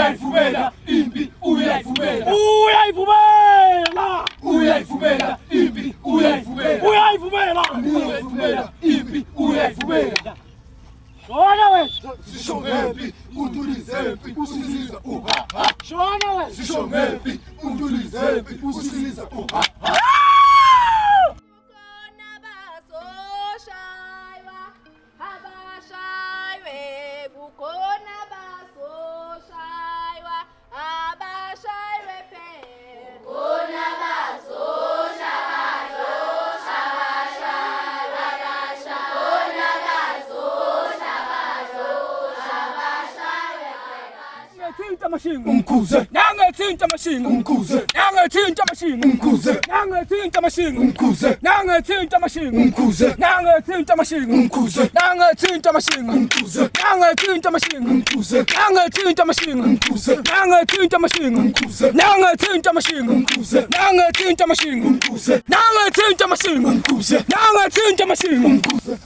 uyayivumela impi uyayivumela uyayivumela uyayivumela impi uyayivumela uyayivumela uyayivumela impi uyayivumela shona wena sisho ngempi untulizempi usisiza uha shona wena sisho ngempi untulizempi usisiza uha umkhuze nangethinta amashinga umkhuze nangethinta amashinga umkhuze nangethinta amashinga umkhuze nangethinta amashinga umkhuze nangethinta amashinga umkhuze nangethinta amashinga umkhuze nangethinta amashinga umkhuze nangethinta amashinga umkhuze nangethinta amashinga umkhuze nangethinta amashinga umkhuze nangethinta amashinga umkhuze nangethinta amashinga umkhuze nangethinta amashinga umkhuze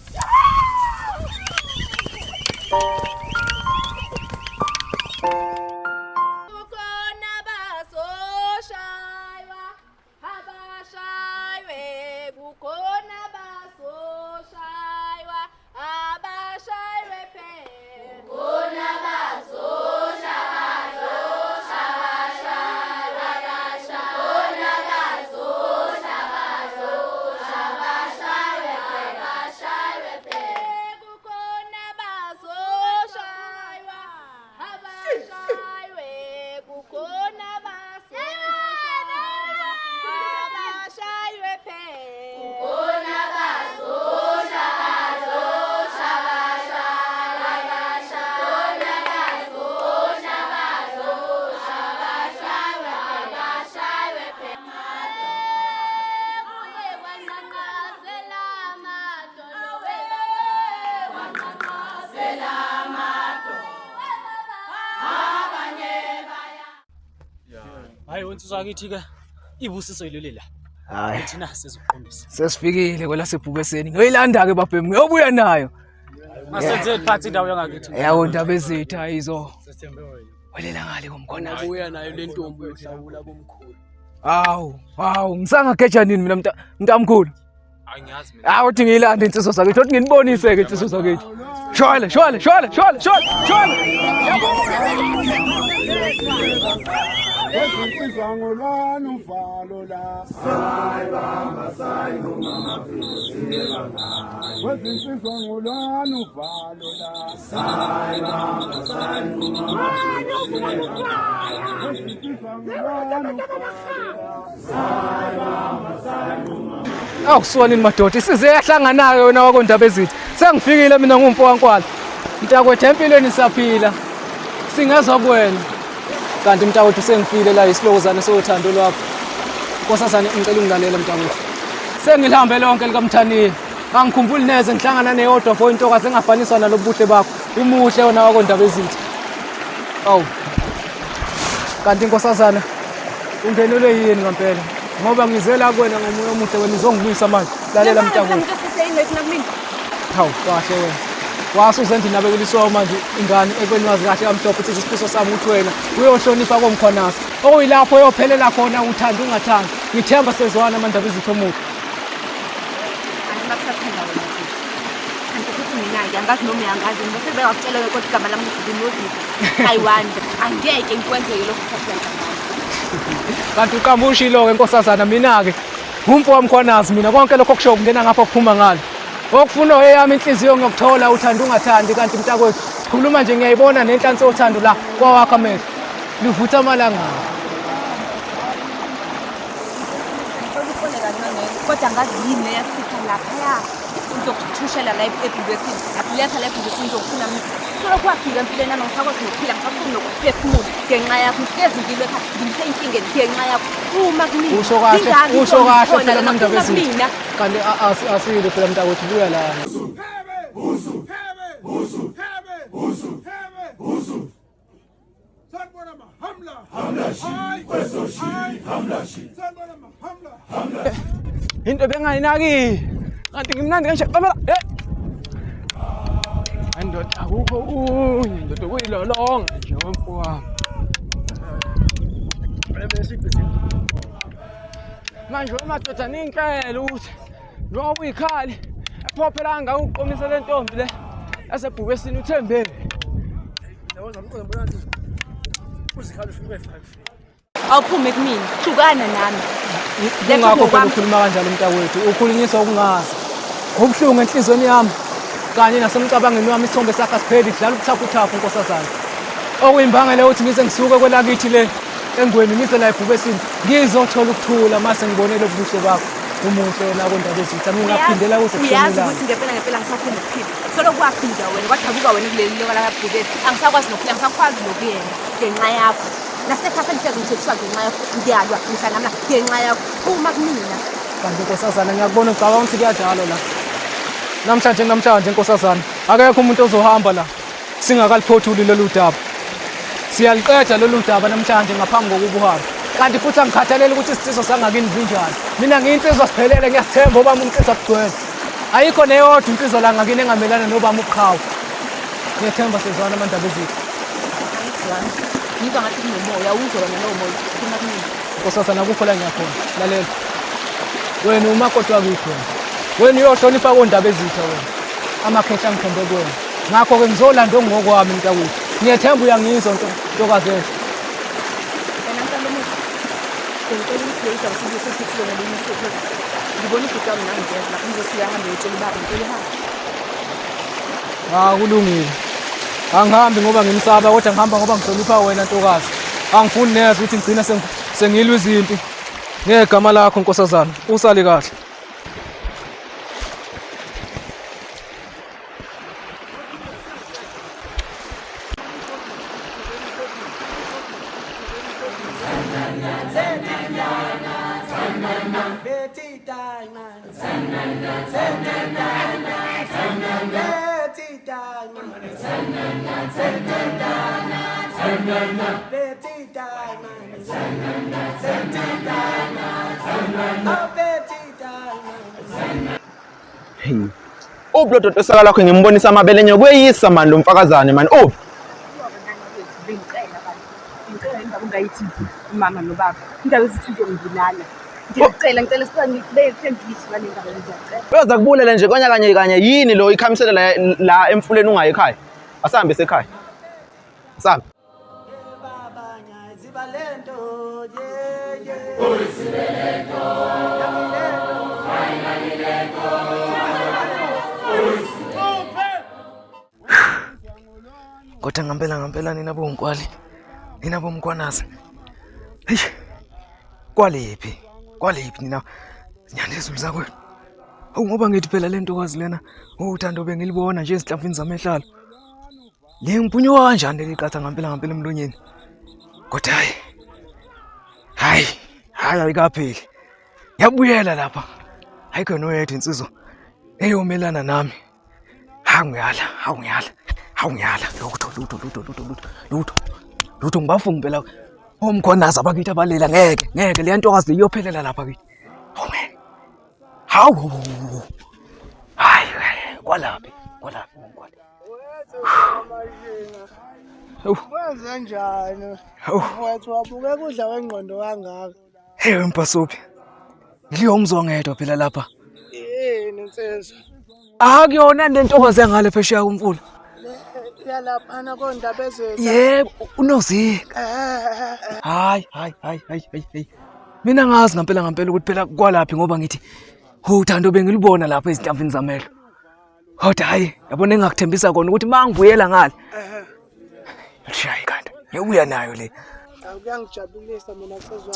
hayi wensizwa kithi ke ibusiso yileli la hayi thina sizoqondisa sesifikile kwela sebhukeseni ngiyilanda ke babhemu ngiyobuya nayo masenze iphathi indawo yangakithi yawo ndaba ezitha yizo welela ngale komkhona ubuya nayo le ntombi yohlawula komkhulu hawu ngisangageja nini mina mntamkhulu angiyazi mina hawu uthi ngiyilanda insizwa zakithi uthi nginibonise ke insizwa zakithi shwele Wesinsizwa ngolwani uvalo la sayibamba sayinoma mafisile bangayi Wesinsizwa ngolwani uvalo la sayibamba sayinoma mafisile bangayi Wesinsizwa ngolwani uvalo la sayibamba sayinoma Akusuka nini madoda isize yahlanganayo wena wakondaba ezithi sengifikile mina ngumfo wankwala mntakwethu empilweni siyaphila singezwa kuwena kanti mntakwethu sengifile la isilokozana sothando lwakho nkosazana ngicela ungilalela mntakwethu sengihambe lonke likamthaniya ngangikhumbuli neze ngihlangana neyodwa for intokazi engafaniswa nalobuhle bakho umuhle wona wakondaba ezithi awu kanti nkosazana ungenelwe yini ngempela ngoba ngizela kuwena ngomoya omuhle wena izongibuyisa manje lalela mntakwethu hawu kahle wena wasuzenza inabekeliswa manje ingane ekwenwazi kahle kamhlophe uthi isifiso sami uthi wena uyohlonipha komkhonasa okuyilapho uyophelela khona uthanda ungathandi ngithemba sezwana amandaba ezitho omuhle angibakusathanda wena kanti futhi mina ngiyangazi noma uyangazi ngibese bekakutshela ukuthi igama lami ngithi Nozipho ayiwanda angeke ngikwenzeke lokho kusaphela kanti uqambushilo-ke nkosazana mina-ke ngumfo wamkhwanazi mina konke lokho kusho kungena ngapha kuphuma ngalo okufuna eyami inhliziyo ngiyokuthola uthanda ungathandi kanti mntakwethu khuluma nje ngiyayibona nenhlansi yothando la kwawakho amehlo livutha amalangana kodwa ngazi yini eyasitha laphaya uzokuthushela la ebhubesini akuletha la ebhubesini uzokufuna mina solo kwaphila empilweni nami ngisakwazi nokuphila ngisafuna nokuphefumula ngenxa yakho ngifeza impilo ekhaya ngisenkingeni ngenxa yakho uma kunini usho kahle phela amandaba ezinto kanti asile phela mntakwethu buya la Sanibona mahamla hamla shi kweso shi hamla shi sanibona mahamla hamla into bengayinaki kanti ngimnandi kanje baba ndoda akukho unye ndoda kuyilolonga nje wamfo wami Manje madoda ninkele ukuthi njengoba uyikhali ephophe la ngawuqomisa le ntombi le yasebhubesini uThembe. Awuphume kumina, hlukana nami. Ngakho phela ukhuluma kanjalo mntakwethu, ukhulunyiswa ukungazi. Ngobuhlungu enhlizweni yami kanye nasemcabangeni wami isithombe sakhe asipheli kudlala ubuthaphu Nkosazana. Okuyimbangela ukuthi ngize ngisuke kwelakithi le engweni ngize la eBhubesini ngizothola ukuthula mase ngibonele ubuhle bakho umuhle wena kondaba ezitha mina ngaphindela uze uyazi ukuthi ngempela ngisaphila ukuphila solo kwaphila wena kwadabuka wena kuleli loka la eBhubesi angisakwazi nokuphila ngisakwazi nokuyena ngenxa yakho nasekhasa ngihlezi ngithethiswa ngenxa yakho ngiyalwa mhla namla ngenxa yakho uma kumina kanti Nkosazana ngiyakubona ucabanga ukuthi kuyajalo la namhlanje Nkosazana akekho umuntu ozohamba la singakaliphothuli lolu daba siyaliqeda lolu daba namhlanje ngaphambi kokuba uhambe kanti futhi angikhathalele ukuthi isitsizwa sangakini zinjani mina ngiyinsizwa siphelele ngiyasithemba obami umnsizwa kugcwele ayikho neyodwa insizwa la ngakini engamelana nobami ubuqhawe ngiyethemba sizwana amandaba ezithu ngizwa ngathi kunomoya uzoba nomoya khona kumina Nkosazana akukho la ngiyakhona lalela wena umakoti wakikhona wena uyohlonipha kondaba ezitha wena amakhehla angithembe kuwena ngakho ke ngizolanda ongokwami mntakwethu ngiyethemba uyangizwa ntokazi enhle ngicela ukuthi leyidaba sizosekhithile ngelinye isikhathi ngibona ukuthi wami nangiyeza lapho ngizosiyahamba ngitshela ubaba ngicela hamba kulungile angihambi ngoba ngimsaba kodwa ngihamba ngoba ngihlonipha wena ntokazi angifuni neze ukuthi ngigcina sengilwa izimpi ngegama lakho Nkosazana usale kahle Ublodo tosaka lakho ngimbonisa amabele nyo kweyisa manje lo Mfakazane manje ngicela indaba ungayithi mama nobaba indaba ezithi uzongibulala ngicela sibenzise ngale ndaba ngiyacela uyoza kubulela nje kanye yini lo ikhamisela la emfuleni ungayi ekhaya asambe esekhaya asambe baba nyaziba lento kodwa ngempela nina bonkwali nina bomkwanazi hey kwalephi nina nyandezulu zakwenu ngoba ngithi phela lento kwazi lena uthando bengilibona nje ezinhlamvini zamehlalo le ngiphunywa kanjani leliqatha ngempela emlonyeni kodwa hayi ayikapheli yabuyela lapha ayikho noyedwa insizwa eyomelana nami awungiyala lutho ngibafunga phela omkhonaza abakithi abalela ngeke le ntokazi iyophelela lapha kithi hawu kwalaphi ngomkwali wenze njani wathi wabuke kudla wengqondo kangaka hey mpasophi ngiyomzongedwa phela lapha yini insizwa akuyona le ntokazi engale phesheya kumfula yalaphana kondaba ezethu yebo unozi hayi mina ngazi ngempela ukuthi phela kwalaphi ngoba ngithi uthando bengilibona lapha ezinhlamvini zamehlo kodwa hayi yabona engakuthembisa kona ukuthi mangibuyela ngale shayi kanti ngiyobuya nayo le akuyangijabulisa mina nsizwa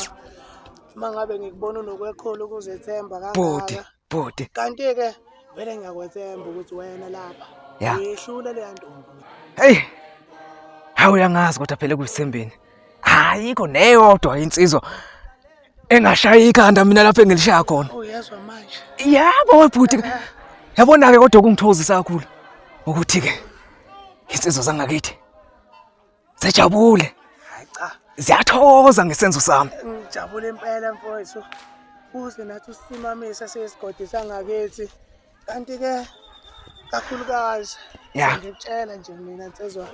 mangabe ngikubona unokwekholo ukuzethemba kangaka bodi kanti ke vele ngiyakwethemba ukuthi wena lapha yehlule le ntombi hey hawu uyangazi kodwa phela kuyisembeni ayikho neyodwa insizwa engashaya ikhanda mina lapha engilishaya khona uyezwa manje yabo bhuti yabona ke kodwa kungithozisa kakhulu ukuthi ke insizwa zangakithi sejabule hayi cha ziyathokoza ngesenzo sami ngijabule impela mfowethu uze nathi usimamisa sesigodi sangakithi kanti ke kakhulukazi ngikutshela nje mina nsizwa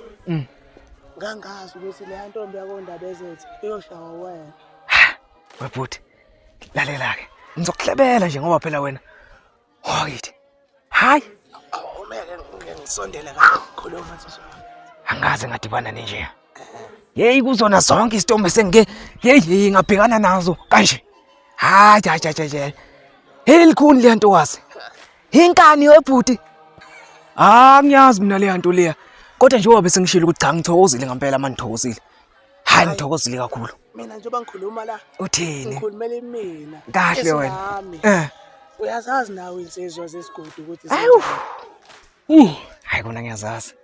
ngangazi ukuthi le ntombi yakondaba ezethu iyoshawa wena webhuti lalela ke ngizokuhlebela nje ngoba phela wena wakithi hayi Awumele ngisondele kakhuluma nsizwa. angaze ngadibana nenje yeyi kuzona zonke isitombe sengike yeyi ngabhekana nazo kanje hayi elikhuni le ntokazi inkani webhuti ngiyazi mina le nto leya kodwa njengoba bese ngishilo ukuthi cha ngithokozile ngempela manje ngithokozile hayi ngithokozile kakhulu Mina njengoba ngikhuluma la uthini ngikhulumela mina kahle wena uyazazi nawe insizwa zesigodi ukuthi hayi kona ngiyazazi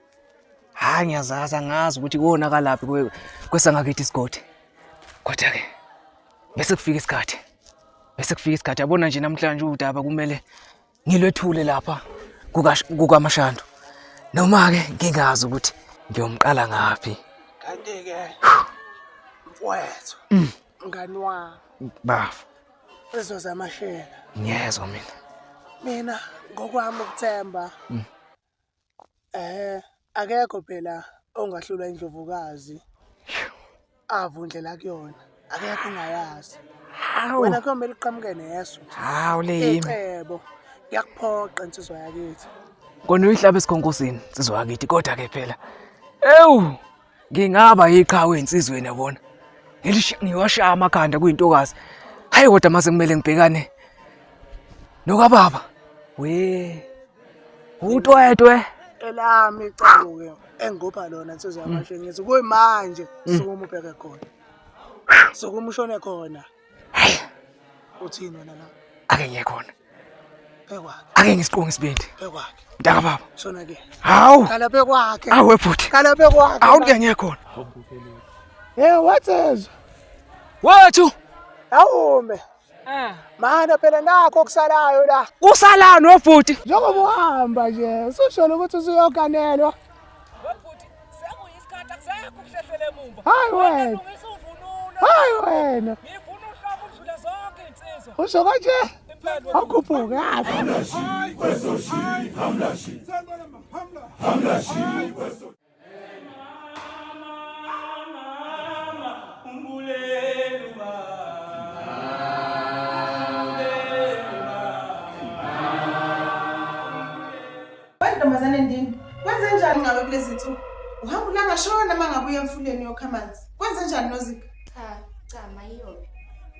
ngiyazazi angazi ukuthi kuonakalaphi kwesangakithi isigodi kodwa ke bese kufika isikhathi yabona nje namhlanje udaba kumele ngilwethule lapha kukaMashando noma ke ngingazi ukuthi ngiyomqala ngapi kanti ke mfowethu ngani wami bafu ezozamashela ngiyezwa mina ngokwami ukuthemba akekho phela ongahlula indlovukazi avundlela kuyona akekho ongayazi wena kumele uqhamuke neso leyimi ecebo yakuphoqa insizwa yakithi kona uyihlaba esikhonkosini insizwa yakithi kodwa ke phela ngingaba iqhawe insizweni yabona ngiwashaya amakhanda kuyintokazi hayi kodwa mase kumele ngibhekane nokababa utwetwe elami icebo ke engikupha lona insizwa yamashengezi kuyimanje sukuma ubheke khona sukuma ushone khona uthini wena la ake ngiye khona bekwakhe ake ngisiqonge isibindi bekwakhe mntaka baba shona ke hawu kala bekwakhe webhuti kala bekwakhe awuke ngiye khona wathezwa wethu awume mana phela nakho kusalayo la kusalani webhuti njengoba uhamba nje usushona ukuthi usuyoganelwa webhuti sekuyisikhathi akusekho kuhlehlele emuva hayi wena hayi wena ngifuna uhlaba udlule zonke insizwa usho kanje akuphuphuka Hayi kwesoshi hamlashi sanibona hamlashi kwesoshi Ntombazane Ndini, kwenze njani ngabe kulezi zinsuku? Uhamba ulangashona mangabuya emfuleni yokha amanzi. Kwenze njani noZika? Cha mayiyobe.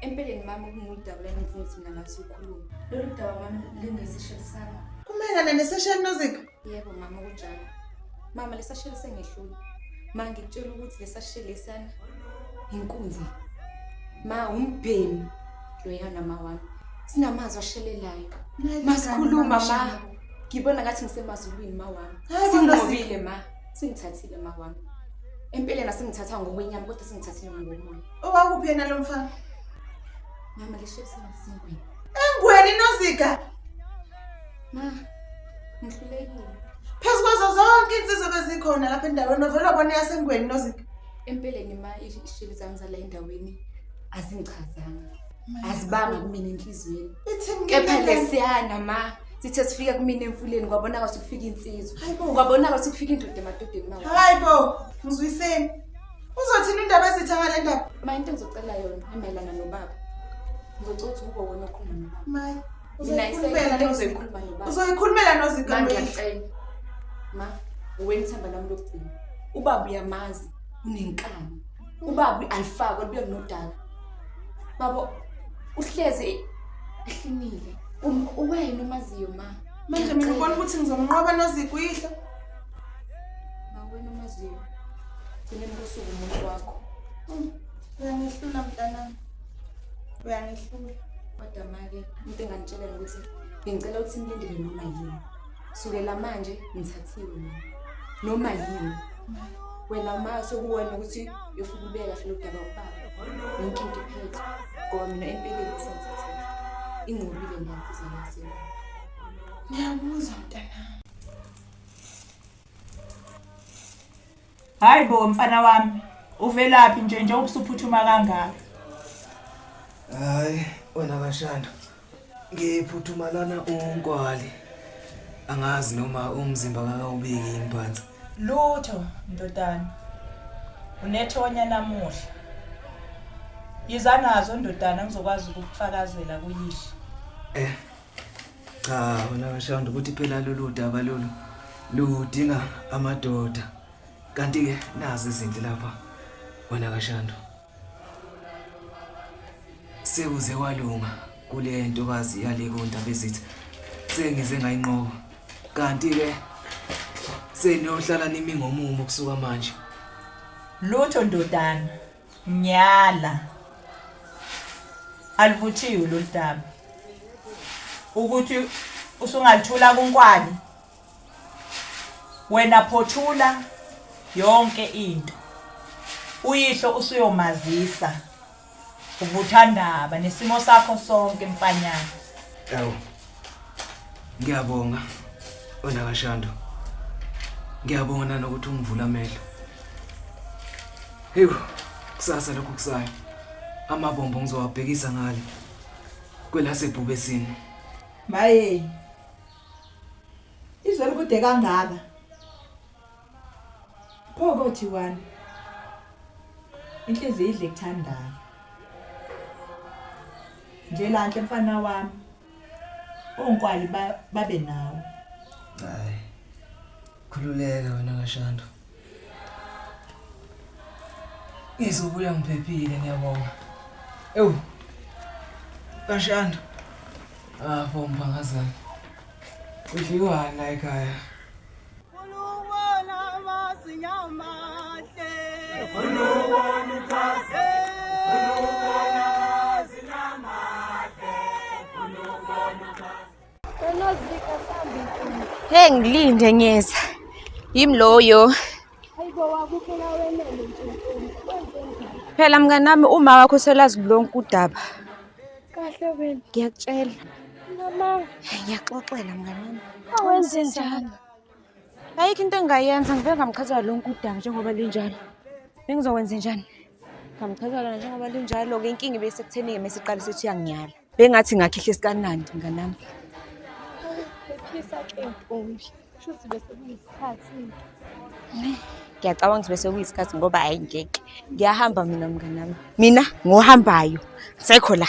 Empeleni mama kunudaba la ngifuna ukuthi mina ngasikhuluma. Lolu daba mama lingesishelisana. Kumayelana nesesheni noZika? Yebo mama kunjalo. Mama lesasheli sengehlule. Manje ngikutshela ukuthi lesashelisana inkunzi. Ma umbhemi loyana mama wami. Sinamazwi ashelelayo. Masikhuluma ma. Ngibona ngathi ngisemazulwini ma wami. Singqobile ma. Singithathile ma wami. Empeleni asingithatha ngokwenyama kodwa singithathile ngomoya. Owakuphi yena lo mfana? Mama leshelisana singweni. Engweni noZika. Ma ngihlulekile. Phezu kwazo zonke insizwe bezikhona lapha endaweni novela bona yasengweni noZika. Empeleni ma isheli zami zala endaweni azingichazanga. Azibanga kumina enhlizweni. Kepha lesiyana ma sithe sifika kumina emfuleni kwabona ukuthi kufika insizwa. Kwabona ukuthi kufika indoda emadodeni mawo. Hayibo, ngizwiseni. Uzothina indaba ezitha ngale ndaba? Ma into ngizocela yona emayelana nobaba. Ngizocela ukuthi ube wona okhuluma nobaba. Mayi, uzoyikhuluma nobaba. Uzoyikhulumela noZika manje ngiyacela. Ma, uwemthemba lami lokugcina. Ubaba uyamazi, unenkani. Ubaba alifaka libuye kunodala. Babo uhleze ehlinile. Uwena umaziyo ma. Manje mina ubona ukuthi ngizomnqoba noZika uyihlo. Ma wena umaziyo. Thina ngosuku umuntu wakho. Uyangihlula mntanami. Uyangihlula. Kodwa make into engangitshela ukuthi ngicela ukuthi ngilindele noma yini. Sukela manje ngithathiwe mina. Noma yini. Wena ma sokuwena ukuthi uyofika ubeka kahle udaba ubaba. Yonke into iphethe. Ngoba mina empeleni sengithathile. Ingqobile ngiyaziza ngasini. Ngiyabuzwa mntanami. Hayibo mfana wami, uvelaphi nje ubusuphuthuma kangaka? hayi wena kaShando ngiphuthuma lana unkwali angazi noma umzimba kakawubiki yini phansi Lutho ndodana. Unethonya namuhla. Yiza nazo ndodana ngizokwazi ukufakazela kuyihlo. Cha wena kaShando ukuthi phela lolu daba lolu ludinga amadoda. Kanti ke nazi izinto lapha wena kaShando. Sekuze kwalunga kule ntokazi yale koNdaba ezithi sengize ngayinqoba. Kanti ke seniyohlala nimi ngomumo kusuka manje. Lutho ndodana nyala alivuthiwe lo daba ukuthi usungalithula kunkwali wena phothula yonke into uyihlo usuyomazisa ubuthandaba nesimo sakho sonke mfanyana. Awu ngiyabonga wena kaShando. Ngiyabonga nokuthi ungivula amehlo. Hey kusasa lokho kusayo amabombo ngizowabhekisa ngale kwelaseBhubesini. Maye izwe likude kangaka phokothi wani inhliziyo idle kuthandayo nje lanhle mfana wami onkwali babe nawe. Hayi khululeka wena kaShando. Ngizobuya ngiphephile ngiyabonga. Ewu kaShando. Bomphangazana. Udliwa la ekhaya. Ulubona masinyamahle. Ulubona ukhase. Ulubona masinyamahle. Ulubona ukhase. Nozika sambi. Hey ngilinde ngeza. Yimi loyo. Hayibo wakuphela wenene nje. Phela mnganami uma wakho selazi lonke udaba. Kahle wena ngiyakutshela. Mama ngiyaxoxela mnganami. Awenze njalo. Ayikho into engayenza ngiveke ngamchaza lonke udaba njengoba linjalo. Bengizokwenza njani? Ngamchazela njengoba linjalo ke inkingi bese kutheni mase iqala sethi yangiyala. Bengathi ngakhihle sikanandi mnganami. Ephisa ke Ntombi. Shuthi bese kuyisikhathi. Ngiyacabanga ukuthi bese kuyisikhathi ngoba ayingeke. Ngiyahamba mina mnganami. Mina ngohambayo. Sekho la.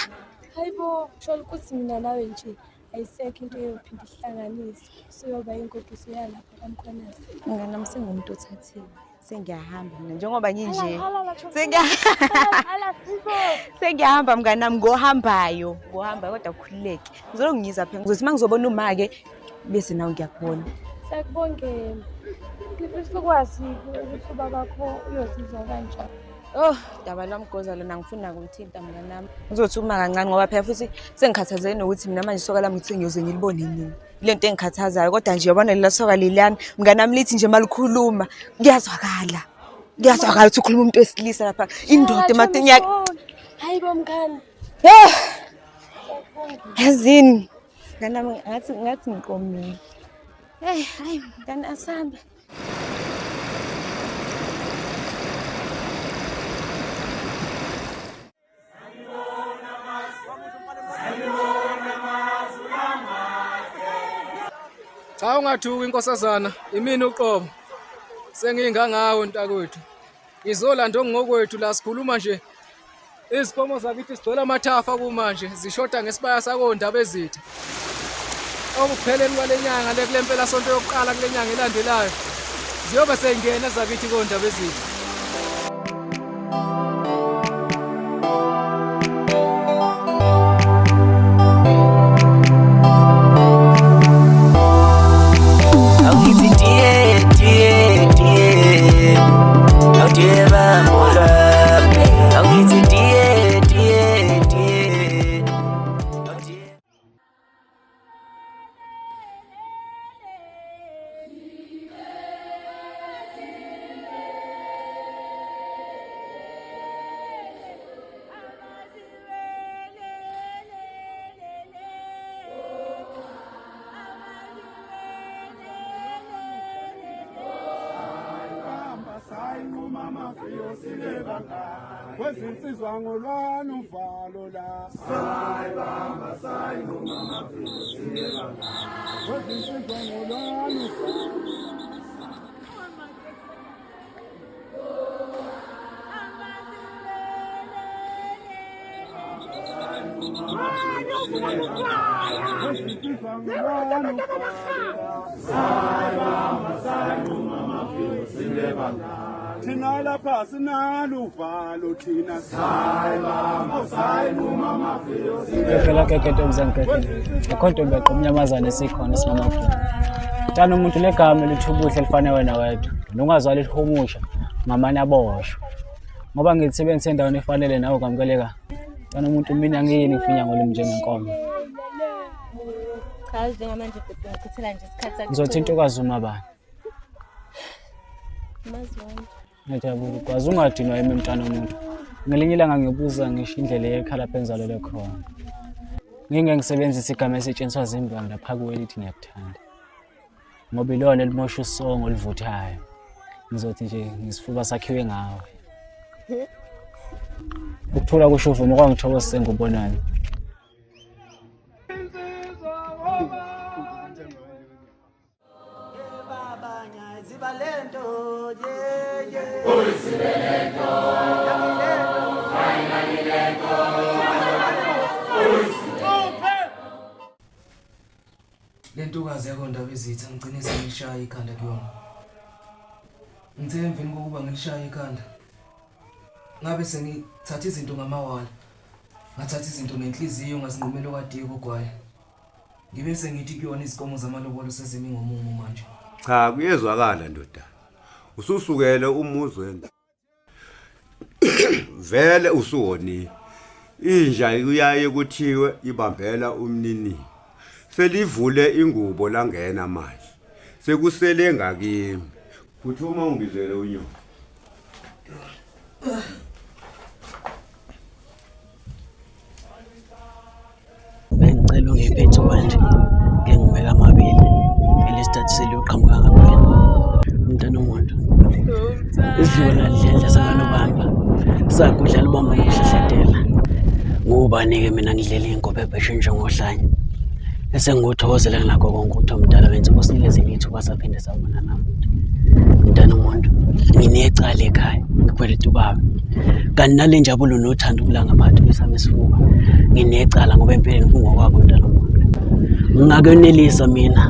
Hayibo, sholo ukuthi mina nawe nje ayisekho into eyophinda ihlanganise. Siyoba inkokiso yalapha kaMkhwanazi. Mnganami sengumuntu othathiwe. Sengiyahamba mina njengoba nginje. Sengiyahamba mnganami ngohambayo. Ngohamba kodwa kukhululeke. Ngizongiyiza phela. Ngizothi mangizobona uma ke bese nawe ngiyakubona. Sakubongela. Ngifisa ukuthi babakho uyozizwa kanjani. Oh, daba lamgoza lona ngifuna ukumthinta mnganami. Ngizothi uma kancane ngoba phela futhi sengikhathazeke nokuthi mina manje isoka lami ngithi ngiyoze ngilibone nini. Lento engikhathazayo kodwa nje yabona leli soka leliyana mnganami lithi nje malikhuluma kuyazwakala. Kuyazwakala ukuthi ukhuluma umuntu wesilisa lapha indoda ematini yakhe. Hayibo mngani. Yazini. Mnganami ngathi ngiqomile. Hey, hayi mngani asambe. Cha ungathuki inkosazana imini uqobo. Sengingangawo ntakwethu. Ngizolanda ongokwethu la sikhuluma nje. Izikomo zakithi sigcwele amathafa kumanje zishoda ngesibaya sakoNdaba ezithi. Okupheleni kwalenyanga lekulempela sonto yokuqala kulenyanga elandelayo. Ziyobe seyingena zakithi koNdaba ezithi. Kwezinsizwa ngolwana uvalo la sayibamba sayingoma mafiyosiyela kwezinsizwa ngolwana uvalo Thina lapha sinalo uvalo thina Phela keke ntomzangekeke. Akho nto beqa umnyamazane sikhona sinamaphupho. Tana umuntu legama lithubuhle lifane wena wedwa. Nongazwali lihumusha ngamanye aboshwa. Ngoba ngitsebenza endaweni efanele nawe kamkeleka. Tana umuntu mina ngiyini ngifinya ngolimi njengenkomo. Cha njengamanje ngicithela nje isikhathi sakho. Ngizothi intokazi uma bani. Mazwana. Ngiyabula kwazi ungadinwa yimi mntana umuntu. Ngelinye ilanga ngibuza ngisho indlela yekhala phenzalele khona. Ngisebenzisa igama esetshenziswa zimbongi lapha kuwe lithi ngiyakuthanda. Ngoba ilona elimosha usongo olivuthayo. Ngizothi nje ngisifuba sakhiwe ngawe. Ukuthula kusho uvuma kwangithokozise ngubonani. Lentokazi yakho Ndaba Izitha ngicine sengishaya ikhanda kuyona. Ngithe emveni kokuba ngilishaya ikhanda ngabe sengithatha izinto ngamawala. Ngathatha izinto ngenhliziyo ngasinqumela okadiko ogwaye. Ngibe sengithi kuyona izikomo zamalobolo sezimi ngomumo manje. Cha kuyezwakala ndoda. Ususukele umuzweni. Vele usuwoni. Inja kuyaye kuthiwe ibambela umnini. Selivule ingubo langena manje. Sekusele ngakimi. Kuthuma ungizele unyo. Bengicela ungiphethe manje. Ngengibeka amabili. Ngelesithathu seliyoqhamuka ngakwena. Mntana umuntu. Izona ndlela sakanobamba. Sakudla libamba ngokuhlahletela. Ngubani-ke mina ngidlela ingobe ebheshe njengohlanya. Esenguthokozela ngakho konke ukuthi omdala wenze kusinikeze ithuba saphinde sabona namuntu. Mntana umuntu, nginecala ekhaya, ngikweleta ubaba. Kanti nale njabulo nothando kulanga amathu besami isifuba. Nginecala ngoba empeleni kungokwabo mntana umuntu. Ngingakwenelisa mina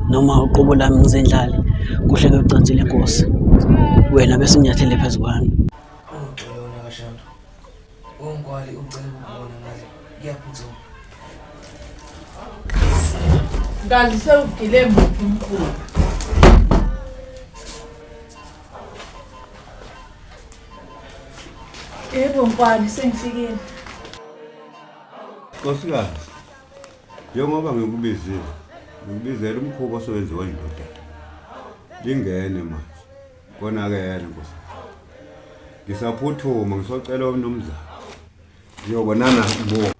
noma uqobo lami ngizendlale kuhle kucansile inkosi. Wena bese unyathele phezukwana. Ungixolona kashalo. Ongwali ucela ukubona ngaze. Ngiyaphuthuma. Ngazi sewugile muphi umkhulu. Yebo mfana sengifikile. Nkosikazi. Njengoba ngikubizela umkhuba osewenziwa yindoda. Lingene manje. Konakele Nkosi. Ngisaphuthuma ngisocela umnumzana. Ngiyobonana ngo.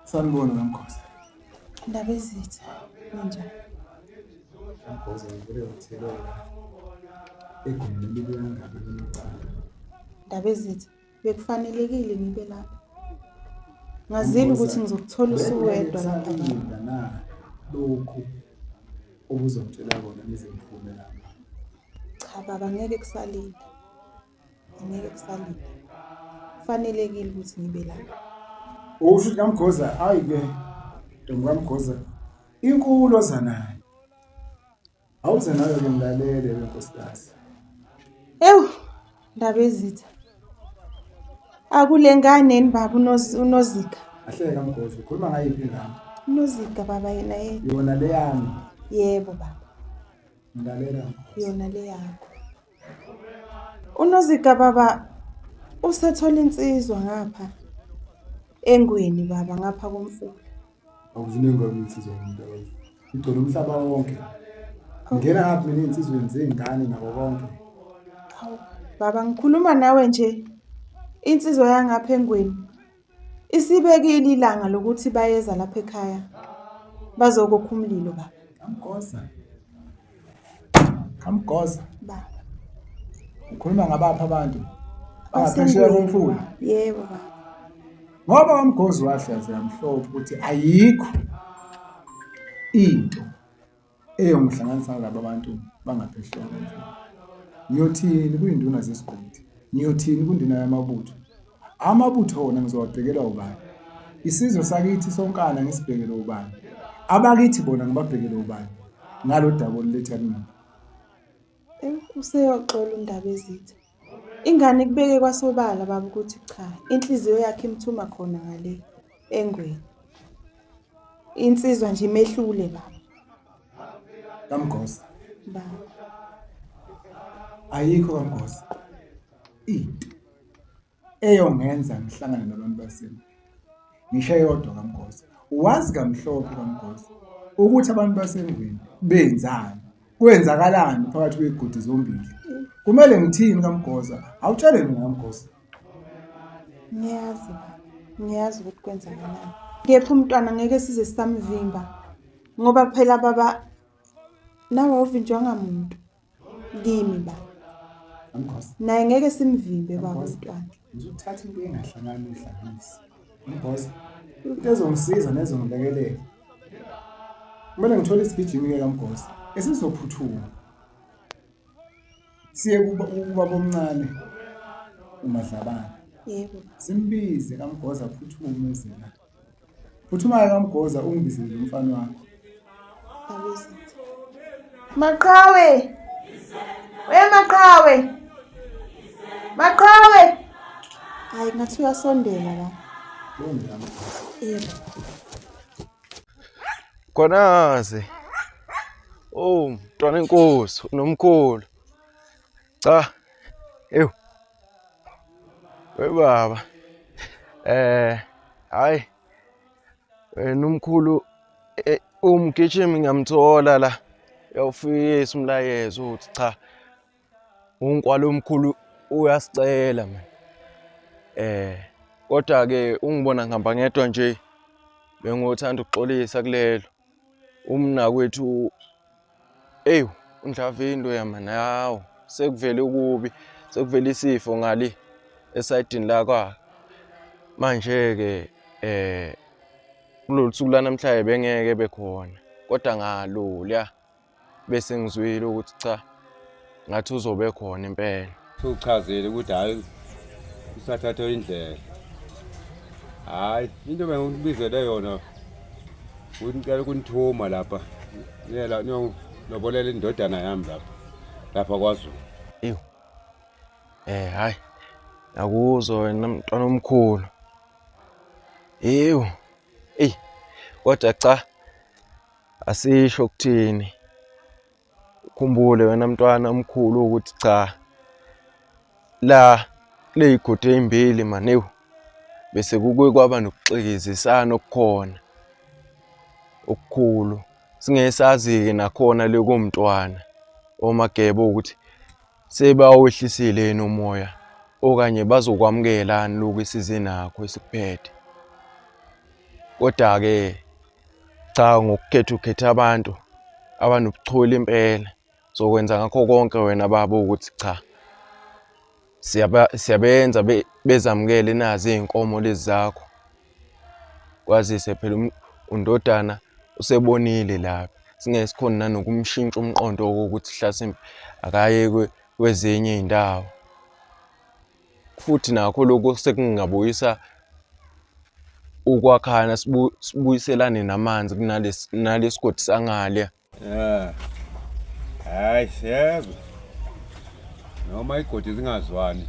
Sanibona Nkosi. Ndaba Izitha njani? Nkosi ngivele ngithelwa egumeni likangabe lemicala. Ndaba Izitha bekufanelekile ngibe lapha. Ngazile ukuthi ngizokuthola usuwedwa lapha. Na lokhu obuzongitshela kona nize ngiphume lapha. Cha baba ngeke kusalile. Ngeke kusalile. Kufanelekile ukuthi ngibe lapha. Usho ukuthi kaMgoza hayi ke Ntombi kaMgoza inkulu ozanayo. Awuze nayo ke ngilalele lenkosikazi. Ndaba Izitha. Akulengane baba uNozika. Ahleka kaMgoza ukhuluma ngayiphi ingane? uNozika baba yena Yona le yami. Yebo baba. Ngilalela. Yona le yakho. uNozika baba usethola insizwa ngapha engweni baba ngapha komfula. Awuzinenga insizwa umntakazi. Igcona umhlaba wonke. Ngena ngapha mina insizweni zengane nabo bonke. Baba ngikhuluma nawe nje. Insizwa yangapha engweni isibekile ilanga lokuthi bayeza lapha ekhaya bazokukha umlilo baba. Nkosi. Kamgoza. Baba. Ukhuluma ngabapha abantu. Baphesheya komfula. Yebo baba. Ngoba kaMgozi wahlaza yamhlophe ukuthi ayikho into eyongihlanganisa laba bantu bangaphesheya komfula. Ngiyothini kuyinduna zesigodi? Ngiyothini kundina yamabutho? Amabutho wona ngizowabhekela ubani? Isizwe sakithi sonkana ngisibhekele ubani? Abakithi bona ngibabhekele ubani? Ngalo daba oluletha kimi. Useyoxola undaba ezithe. Ingane kubeke kwasobala baba ukuthi cha, inhliziyo yakhe imthuma khona ngale engweni. Insizwa nje imehlule baba. Kamgoza. Baba. Ayikho Kamgoza. Into eyongenza ngihlangane nabantu basini. Ngisho yodwa Kamgoza. Uwazi kamhlophe Kamgoza ukuthi abantu basendweni benzani? Kwenzakalani phakathi kwezigodi zombili? Kumele ngithini Kamgoza? Awutshele mina Kamgoza. Ngiyazi ukuthi kwenzakalani. Kepha umntwana ngeke size samvimba ngoba phela baba nawe uvinjwa muntu kimi baba. Kamgoza. Naye ngeke simvimbe baba umntwana. Ngizothatha into engahlangani uhlanganisi. Kamgoza. Ezongisiza nezongilekelela. Kumele ngithole isigijimi ke Kamgoza esizophuthuma. Siye kuba bomncane uMadlabana. Yebo. Simbize Kamgoza phuthume ezela. Phuthumayo Kamgoza ungibizele umfana wakho. Abezithi. Maqhawe. Maqhawe. Maqhawe. Hayi ngathi uyasondela la. Yebo. Khonaze. Oh, mntwana enkosi, nomkhulu. Cha. Ew. Baba. Hayi. Wena umkhulu umgijimi ngiyamthola la. Uyawufisa umlayezo uthi cha. Unkwalo omkhulu uyasicela man. Kodwa ke ungibona ngihamba ngedwa nje. Bengothanda ukuxolisa kulelo. Umnakwethu uNdlavindo yamana yawo sekuvele ukubi, sekuvele isifo ngali esayidini la kwa. Manje ke kulolu suku lanamhlanje bengeke bekhona. Kodwa ngalula bese ngizwile ukuthi cha ngathi uzobe khona impela. Sokuchazele ukuthi hayi usathatha indlela. Hayi into bengikubizele yona ukuthi ngicela ukunithuma lapha. Ngiyela lobolela indodana yami lapha kwaZulu. Hayi akuzo wena mntwana omkhulu. Kodwa cha asisho ukuthini. Ukhumbule wena mntwana omkhulu ukuthi cha la leyigodi ezimbili man bese kuke kwaba nokuxikizisana okukhona okukhulu. Singesazi ke nakhona lekomntwana omagebo ukuthi sebawehlisile enomoya okanye bazokwamukelana lokho esize nakho esikuphethe. Kodwa ke cha ngokukhetha abantu abanobuchule impela zokwenza ngakho konke wena baba ukuthi cha siyabenza bezamukele nazi izinkomo lezi zakho. Kwazise phela undodana usebonile lapha. Singesikhona nanokumshintsha umqondo ukuthi hlasimbe akaye kwezinye izindawo. Futhi nakho lokho sekungabuyisa ukwakhana sibuyiselane namanzi kunalesigodi sangale. Hayi siyezwe. Noma igodi zingazwani.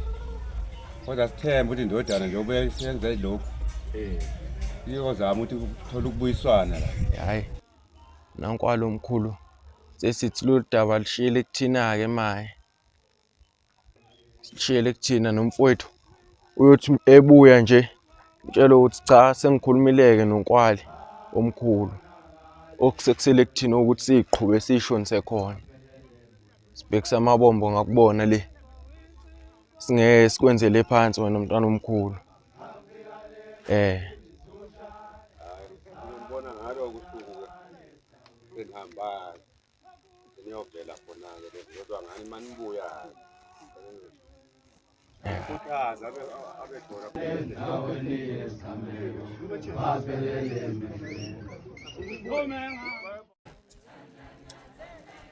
Kodwa sithemba ukuthi indodana nje ube senze lokho. Iyozama ukuthi uthola ukubuyiswana la. Hayi. Nankwalo omkhulu. Sesithi lo daba lishiyele kuthina ke maye. Sishiyele kuthina nomfowethu. Uyothi ebuya nje utshela ukuthi cha sengikhulumileke nonkwali omkhulu. Okusekusele kuthina ukuthi siqhube sishonise khona. Sibhekisa amabombo ngakubona le. Singeke sikwenzele phansi wena mntwana omkhulu. Ngibona ngalo kusuku ke engihamba niyovela khona-ke lezizwa ngani manibuya khuthaza abe khona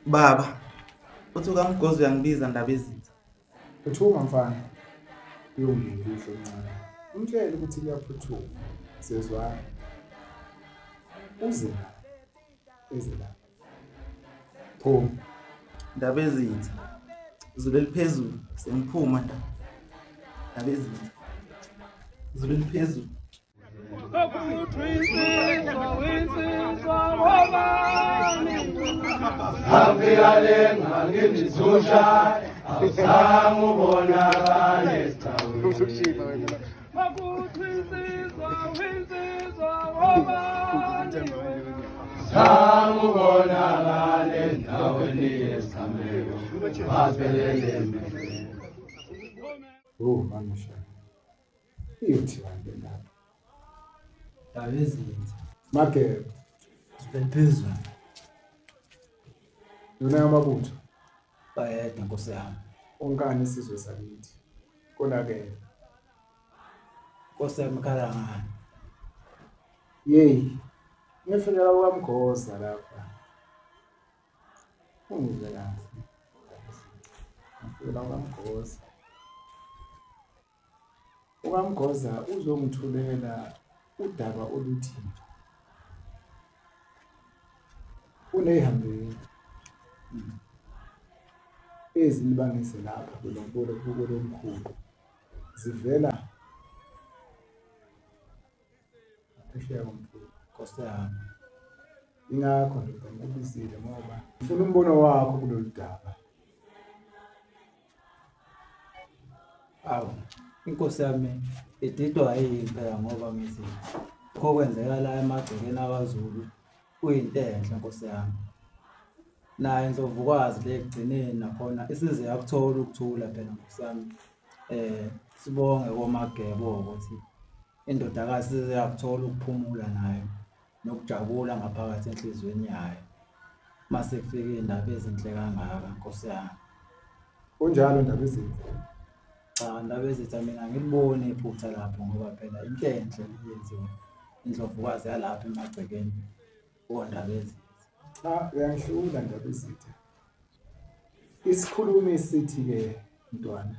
Baba, uthi ukaMgozi uyangibiza ndaba ezinhle. Phuthuma mfana. Uyongilise omncane. Umtshele ukuthi kuyaphuthuma. Sezwana. Uze la. Eze la. Phuma. Ndaba ezinhle. Izulu eliphezulu sengiphuma ndaba. Ndaba ezinhle. Izulu eliphezulu. Afika ngangizusha awuzange ubonakale esithaweni zange ubonakale endaweni yesameko baphelele mamusha. Iyothi bantu lapha. ndaba ezinhle Magebe. siphezulu Yona yamabutho. bayede nkosi yami Onkani isizwe sakithi. Konakele. nkosi yami khala ngani Yeyi. Ngifikela ukaMgoza lapha. Ungizwe kahle. Ngifikela ukaMgoza. ukaMgoza uzongithulela udaba oluthi unehambeni ezilibangise lapha kulonkolo omkhulu zivela phesheya komkhulu nkosi yami ingakho ndoda ngikubizile ngoba ngifuna umbono wakho kulolu daba. awu inkosi yami ididwa yimpela ngoba ngithi kokwenzeka la emagcekeni aKwaZulu kuyinto enhle nkosi yami naye Ndlovukwazi le egcineni nakhona isize yakuthola ukuthula phela nkosi yami sibonge koMagebo ukuthi indodakazi isize yakuthola ukuphumula nayo nokujabula ngaphakathi enhlizweni yayo mase kufika indaba ezinhle kangaka nkosi yami Kunjalo ndaba ezinhle. cha ndaba ezithi mina ngilibone iphutha lapho ngoba phela into enhle yenziwa Indlovukwazi yalapha emagcekeni ondaba ezinhle. Cha uyangihlula ndaba ezinhle. Isikhulumi sithi ke mntwana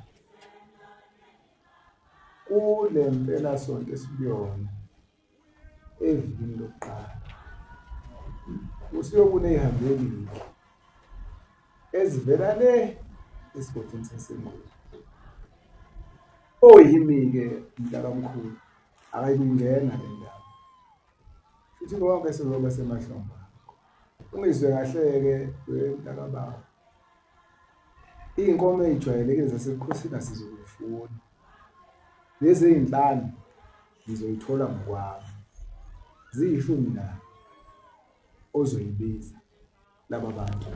kule mpela sonto esibuyona evikini lokuqala usiyobona ehambeli ezivela le esigodini saseMoyo oyimi-ke mntakamkhulu akayingena le ndawo futhi konke sizoba semahlombe ungizwe kahle-ke wentakababa iy'nkomo ey'jwayelekile zasebukhosini asizokufuna lezi ey'nhlanu ngizoyithola ngokwami ziyishumi na ozoyibiza laba bantu.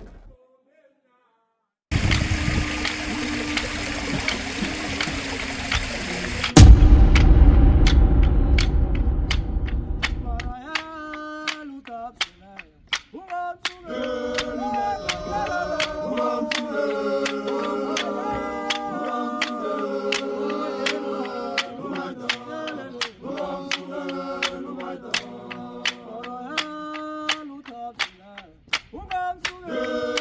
Yeah.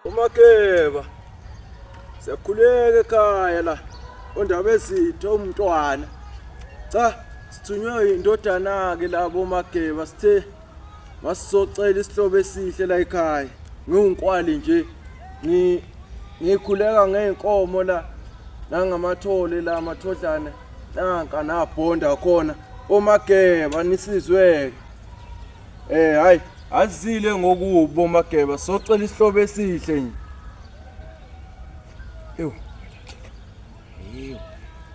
uMageba siyakhuleka ekhaya la ondaba ezitho umntwana cha sithunywe indodana ke labo uMageba sithe masizocela isihlobo esihle la ekhaya ngiunkwali nje ngikhuleka ngeenkomo la nangamathole la amathodlana nanka nabhonda khona uMageba nisizwe hayi azile ngokubo uMageba socela isihlobo esihle nje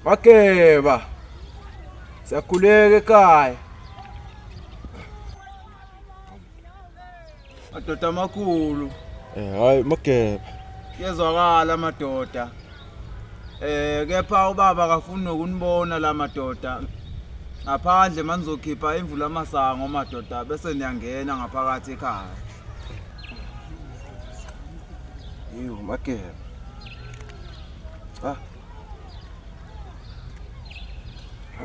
Mageba siyakhuleka ekhaya madoda amakhulu hayi Mageba yezwakala madoda kepha ubaba akafuni nokunibona la madoda ngaphandle manizokhipha imvula amasango madoda bese niyangena ngaphakathi ekhaya Mageba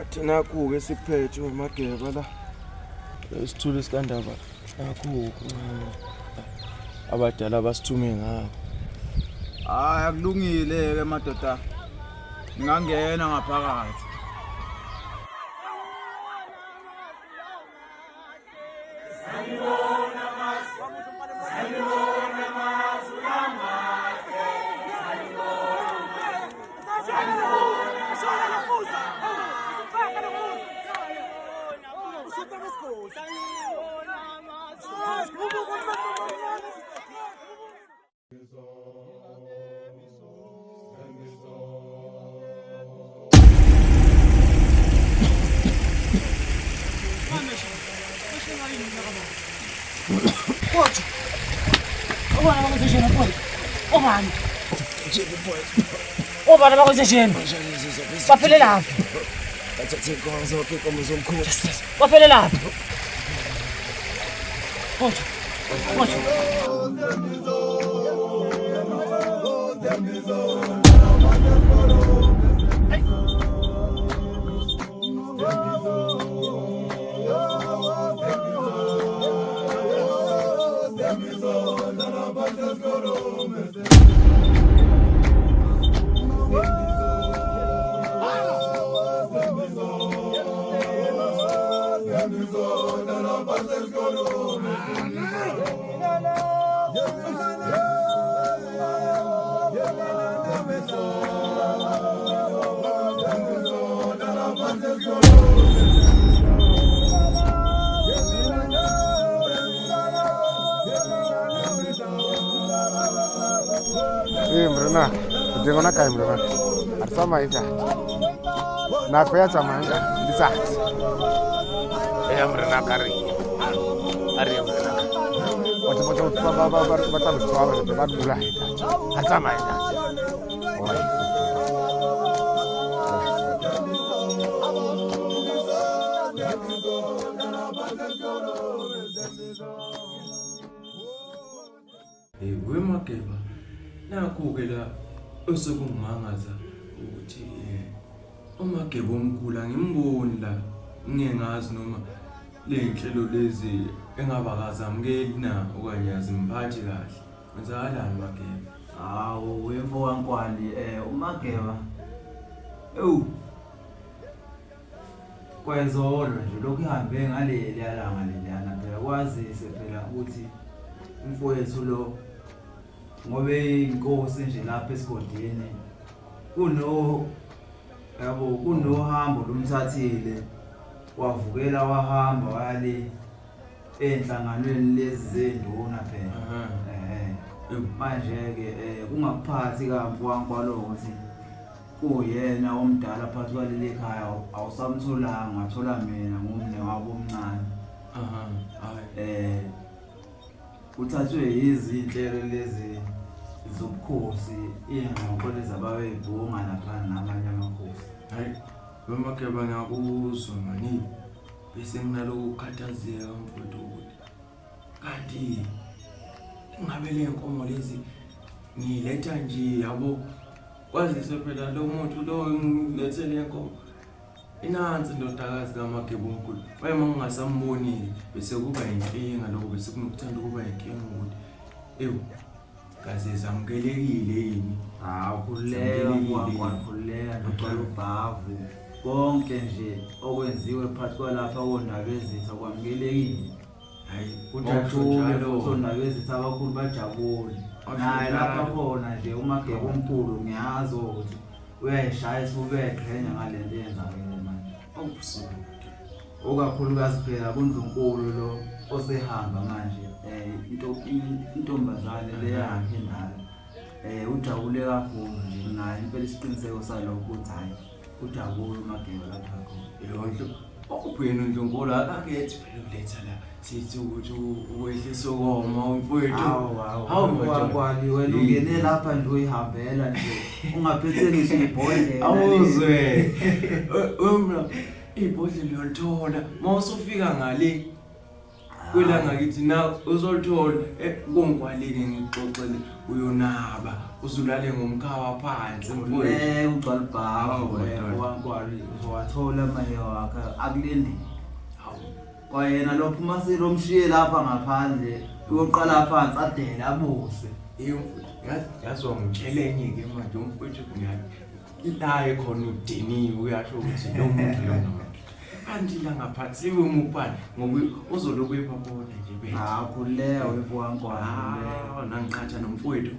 athi naku-ke sikuphethe uMageba la esithule isikandaba naku abadala basithume ngabo hayi akulungile ke madoda ngingangena ngaphakathi Obana bakwenzenjeni? Baphele laphi? bathathe inkonzo zonke inkomo zomkhulu Baphele laphi? Mrena, ndingona kae mrena. Atsama ita. Na kwa tsamanga, nditsatsi. Mrena kari. Ari mrena. Watu batamtwala badula ita. Atsama ita. weMageba nakho-ke la osokungimangaza ukuthi uMageba omkhulu angimboni la ngingazi noma ley'nhlelo lezi engabakazamukeli na okanye azimphathi kahle kwenzakalani Mageba? Hawu wemfo wankwali uMageba kwezolo nje lokhu ihambe ngaleli yalanga leliyana phela kwazise phela ukuthi umfowethu lo ngobe inkosi nje lapha esigodini kunohambo lumthathile wavukela wahamba wale enhlanganweni lezi zenduna phela manje ke kungakuphathi kamfu wankwalo ukuthi kuyena omdala phakathi kwaleli ekhaya awusamtholanga ngathola mina ngumne wabo omncane kuthathwe izinhlelo lezi zobukhosi ingxoxo lezi ababeyibhunga lapha namanye amakhosi. Hayi weMageba ngiyakuzwa mani bese nginaloko ukukhathazeka mfowethu ukuthi kanti ingabe le nkomo lezi ngiletha nje yabo kwazise phela lo muntu lo ngilethele inkomo Inansi indodakazi kaMageba omkhulu. Waye mangingasambonile bese kuba inkinga lokho bese kunokuthanda kuba inkinga ukuthi ewu kaze zamukelekile yini. Khuleka noqala ubhavu. Konke nje okwenziwe phakathi kwalapha ondaba ezitha kwamukelekile. Hayi kunjalo ondaba ezitha abakhulu bajabule. Naye lapha khona nje uMageba omkhulu ngiyazi ukuthi uyayishaya ubeqhenya ngalento eyenzakele manje. Awubusuku. Okakhulukazi phela kuNdlunkulu lo osehamba manje intombazane le yakhe ndala. Ujabule kakhulu nje naye impela isiqiniseko salokho ukuthi hayi ujabule uMageba lapha khona. Yonke ubhenu Ndlunkulu akakethi phela uletha la sithi ukuthi ukwehlisa ukoma umfowethu. Hawu kwali wena ungene lapha nje uyihambela nje ungaphethe ngisho ibhodlela. Awuzwe. Wena ibhodlela uyalithola mawusufika ngale kwela ngakithi na uzolithola konkwaleke ngixoxele uyonaba uzulale ngomkhawa phansi mfowethu ugcwala ibhavu wankwali uzowathola maye wakhe akulendini. Kwayena lo phuma siromshiye lapha ngaphandle uyoqala phansi adela abuse. Yazwa ngitshelenye ke manje umfowethu ngiyani ilaye khona udiniwe uyasho ukuthi lo muntu lona kanti la ngaphathiwe umupani ngoba uzoloku ephapoda nje bethu. Khuleka wepho wankwali. Nangiqhatha nomfowethu.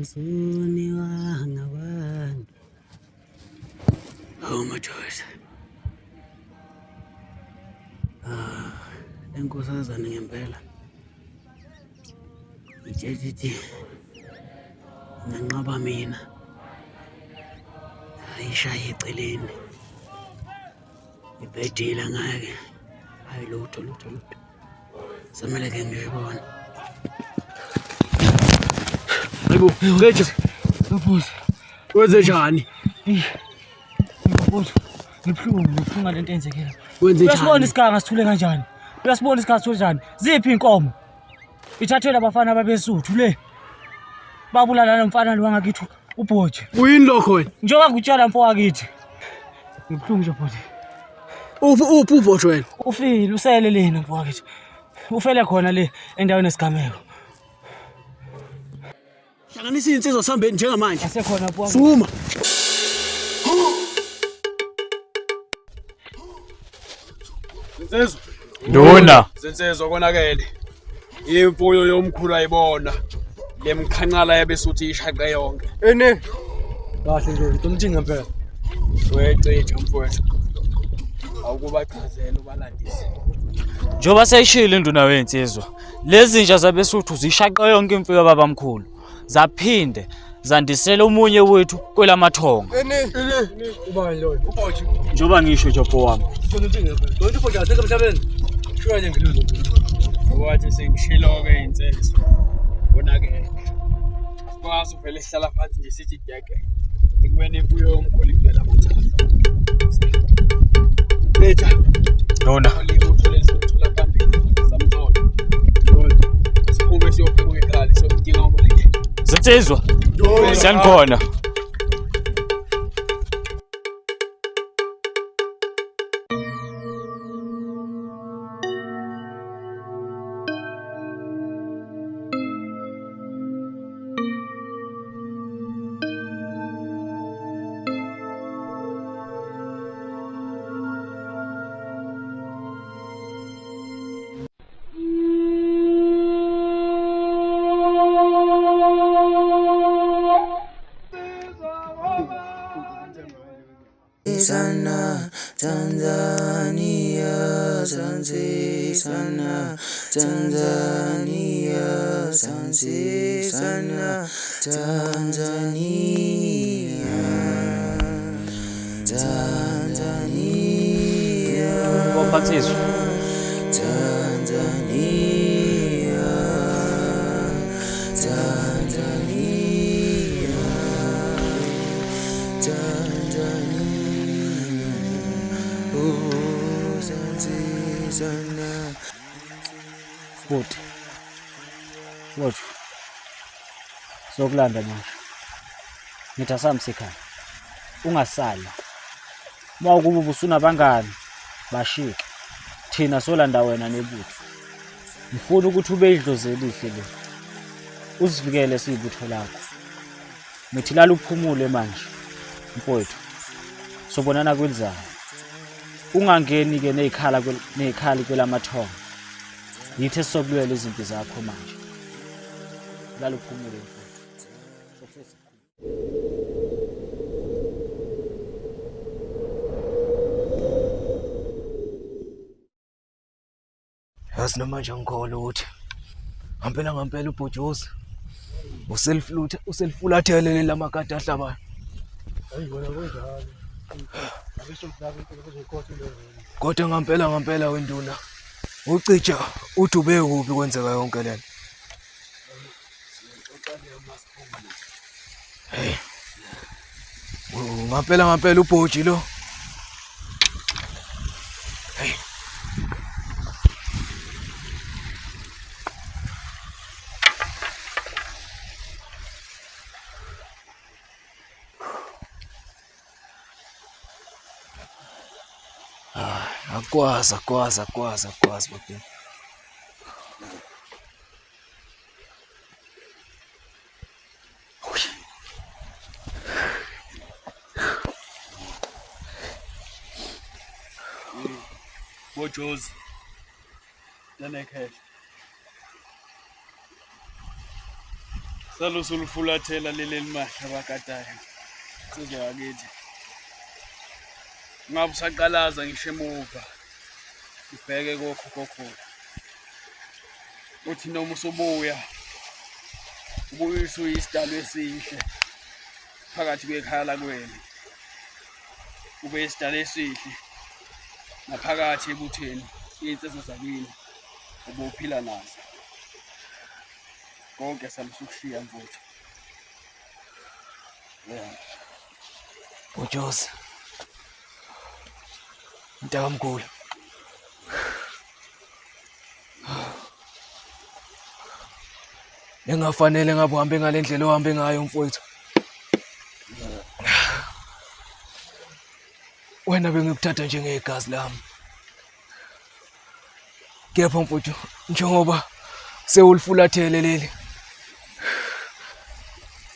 Usuni wanga bantu. Hawu majoyisa. Lenkosazana ngempela. Itshethi nganqaba mina. Ayishaya eceleni. Ibhedila ngake. Hayi lutho. Samele ke ngiyibona. Hayibo, ngeje. Ngaphuza. Wenze njani? Ngibhlunga lento enzekela. Wenze njani? Uyasibona isikanga sithule kanjani? Uyasibona isikanga sithule kanjani? Ziphi inkomo? Ithathela abafana babesuthu le. Babulala nomfana lo wangakithi uBhoje. Uyini lokho wena? Njengoba ngikutshala mfowakakithi. Ngibhlunga nje Bhoje. Uphi uBhoje wena? Ufile usele lena mfowakakithi. Ufele khona le endaweni esigameko. Hlanganisa insizwa sihambeni njengamanje. Asekhona mfowakakithi. Suma. Nsizwa. Nduna. Zinsizwa konakele. Imfuyo yomkhulu ayibona. Lemkhanqala yabesuthi ishaqe yonke. Ene. Kahle nje umthinga phela. Wecetha mfowethu. Awukubachazela ubalandise. Njoba seyishile induna wensizwa. Lezi nja zabesuthu zishaqe yonke imfuyo yababamkhulu. Zaphinde zandisela umunye wethu kwelamathonga. Ene. Ubani lo? uBhoje. Njoba ngisho Jopho wami. Umthinga phela. Donke uBhoje aseke emhlabeni. Shwanye ngilulo. Wathi sengishilo-ke insizwa. Konakele. Kwazi uvele ehlala phansi nje sithi gege. Ekubeni imfuyo yomkhulu igcwele amathatha. Letha. Nduna. Uthola phambili. Samthola. Siphume siyobheka ekhaya siyomdinga uMageba. Zinsizwa. Siyanikhona. Sana Tanzania, Sansi sana Tanzania, Sansi sana Tanzania, Tanzania, Waphathiswa. Tanzania, Tanzania, Tanzania. Sana What? Sokulanda manje. Ngithi asamsekhaya. Ungasala. Mawukuba ubusunabangani bashike. Thina solanda wena nebutho. Ngifuna ukuthi ube idlozi elihle le. Usivikele siyibutho lakho. Ngithi lala uphumule manje. Mfowethu. Sobonana kwelizayo. Ungangeni ke nezikhali kwelamathongo. Yithi esizokulwela izimpi zakho manje. Lala uphumule mfowethu. Yazi namanje ngikholwa ukuthi ngampela ubhojozi uselifulathele lamakati ahlabayo. Kodwa ngampela wenduna ucija uthi ube kuphi kwenzeka yonke lento. Hey. Ngampela ubhoji lo. Hey. Akwazi baby. Bojozi. Danekhe. Salusulufulathela leli mahla bakatayo. Sizoyakithi. Ngabe usaqalaza ngisho emuva. Ibheke kokho. Uthi noma usubuya. Ubuyisa isidalo esihle. Phakathi kwekhaya lakwena. Ube isidalo esihle. Naphakathi ebutheni insizwa zakini obuphila nazo. Konke salusukushiya mfowethu. Yeah. Bojozi. Mntakamkhulu. Engafanele ngabe uhambe ngalendlela ohambe ngayo mfowethu. Wena bengikuthatha njengegazi lami. Kepha mfowethu, njengoba sewulifulathele leli.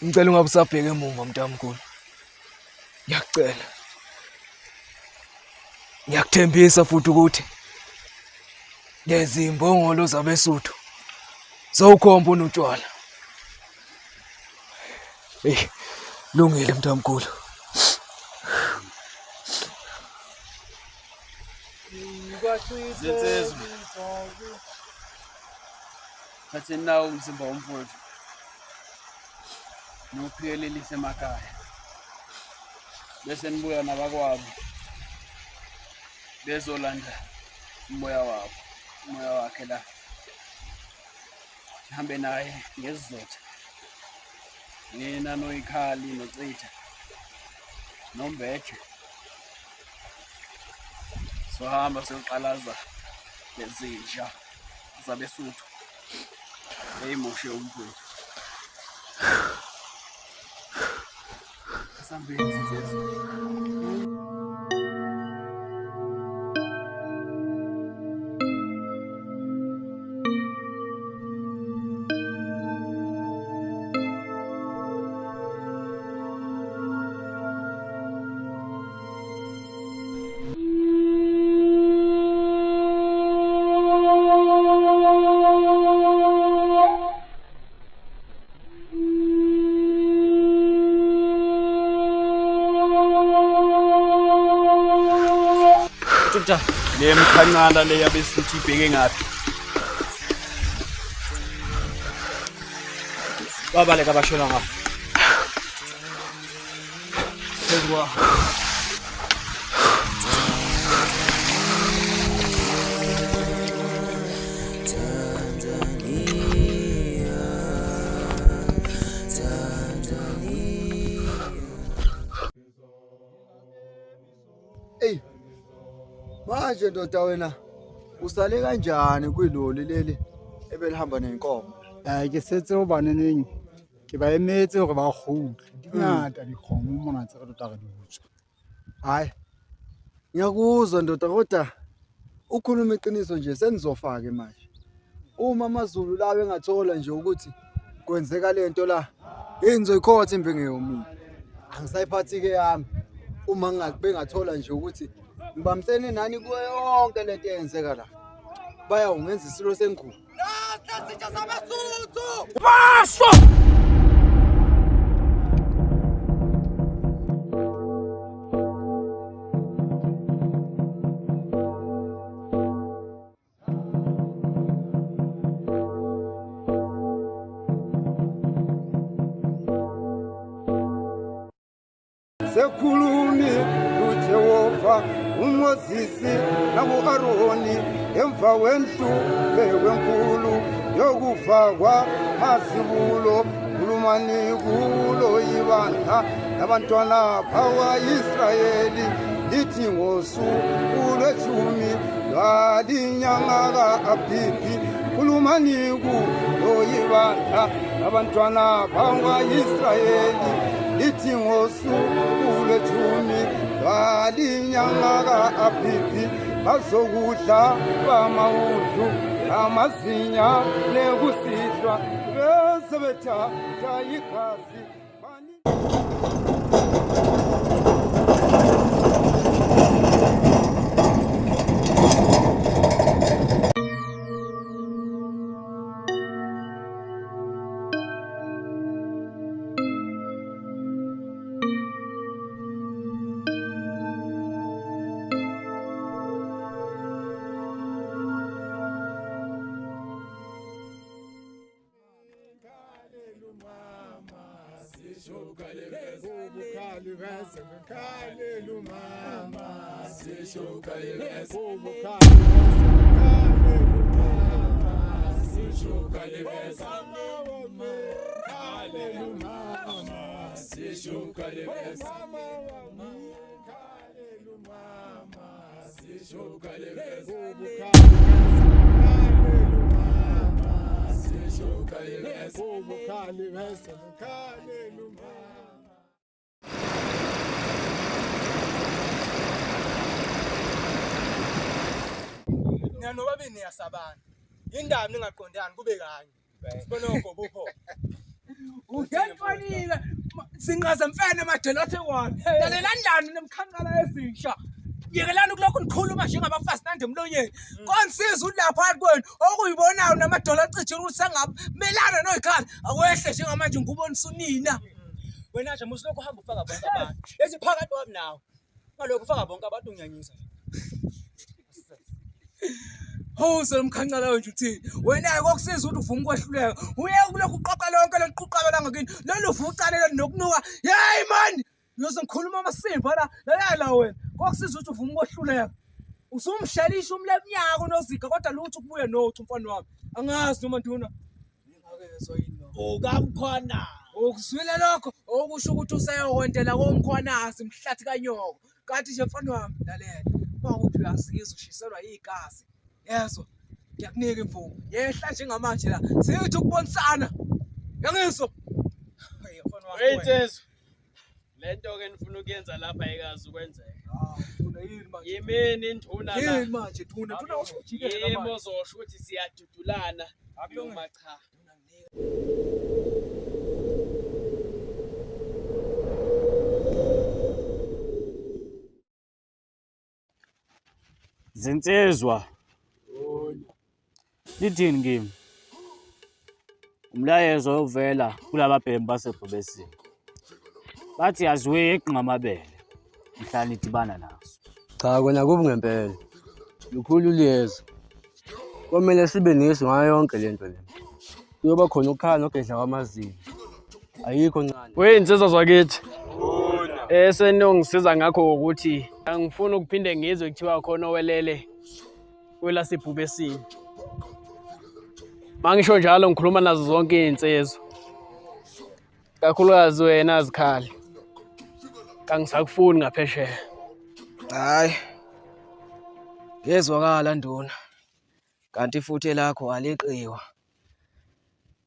Ngicela ungabe usabheka emuva mntamkhulu. Ngiyacela. Ngiyakuthembisa futhi ukuthi lezi imbongolo zabeSuthu zawukhomba unotshwala. Hey, lungile mntamkhulu. Zetsezwe. Thathe nawo umzimba womfowethu. Nophelelisa emakhaya. Bese nibuya nabakwabo. Bezolanda umoya wakhe la. Hambe naye ngesizotha. Nina noyikhali nocitha. Nombeje. Sohamba soqalaza lezinja zabeSuthu. Eyimoshe umfowethu. Sambeni zezwe. Le mkhancala le yabeSuthu ibheke ngapi? Babaleka bashona ngapha. Phezwa. Hey. Manje ndoda wena usale kanjani kwiloli leli ebelihamba nenkomo? Ke setse ubane ninyi. ke ba emetse hore ba kgutle di ngata dikgomo mona tse re tota re di utswa. Hayi. Ngiyakuzwa ndoda kodwa ukhuluma iqiniso nje senizofaka manje. Uma amaZulu lawo engathola nje ukuthi kwenzeka lento la, engizoyikhotha impenge yomini. Angisayiphathi ke yami. Uma bengathola nje ukuthi ngibamsene nani kuyo yonke lento eyenzeka la. Baya ungenza isilo sengikhulu. Sitha sabasuthu. Basho! Sekhulumi uJehova uMoses naku-Aroni emva wenhlupeko enkulu yokufakwa mazibulo khulumani kulo ibandla labantwana bakwa-Israyeli lithi ngosuku lweshumi lwalinyanga ka-Abhibhi khulumani kulo ibandla labantwana bakwa-Israyeli lithi ngosuku lweshumi lwalinyanga ka-Abhibhi bazokudla bamawundlu amazinya nekusihlwa bese bethatha igazi nobabini yasabana indaba ningaqondani kube kanye sibone ogobo upho uyanfanile singaze mfene madelothe wami lalela ndani nemkhankala ezisha yekelani kulokho nikhuluma njengabafazi nande emlonyeni konsiza ulapha phakathi kwenu okuyibonayo namadola acijile ukuthi sangamelana noyikhali akwehle njengamanje ngubonisa unina wena nje musilokho uhamba ufaka bonke abantu lezi phakathi wami nawe ngalokho ufaka bonke abantu unginyanyisa Hose mkhancala nje uthini wena kokusiza ukuthi uvuma ukwehluleka uye kulokhu uqoqa lonke leliquqaba la ngakini lolu vucalela nokunuka hey man uyoze ngikhuluma amasimba la wena kokusiza ukuthi uvuma ukwehluleka usumshelisha umleminyaka unozika kodwa lutho kubuye nothi umfana wami angazi noma nduna ngingakezwa yini ukamkhona ukuzwile lokho okusho ukuthi useyokwentela komkhwanazi mhlathi kanyoko kanti nje mfana wami lalela bawuthi uyazizwa ushiselwa igazi yezwa ngiyakunika imvumo yehla njengamanje la sithi ukubonisana yangizwa weyitezwe lento ke nifuna ukuyenza lapha ayikazi ukwenzeka yimini induna la yini manje thuna usujikela manje yimo zosho ukuthi siyadudulana noma cha Zinsizwa lithini kimi umlayezo ovela kulaba bhembu basebhubesini bathi yaziwe eqinqamabele mhla nidibana naso Cha kona kubi ngempela lukhulu liyezwa komele sibe nesu ngayo yonke lento le kuyoba khona ukukhala nogedla kwamazinyo ayikho ncane wey'nsizwa zakithi esenongisiza ngakho ukuthi angifuni ukuphinde ngizwe kuthiwa khona owelele kwelasebhubesini mangisho njalo ngikhuluma nazo zonke iy'nsizwa kakhulukazi wena zikhali kangisakufuni ngaphesheya hayi ngezwakala nduna kanti futhi lakho aliqiwa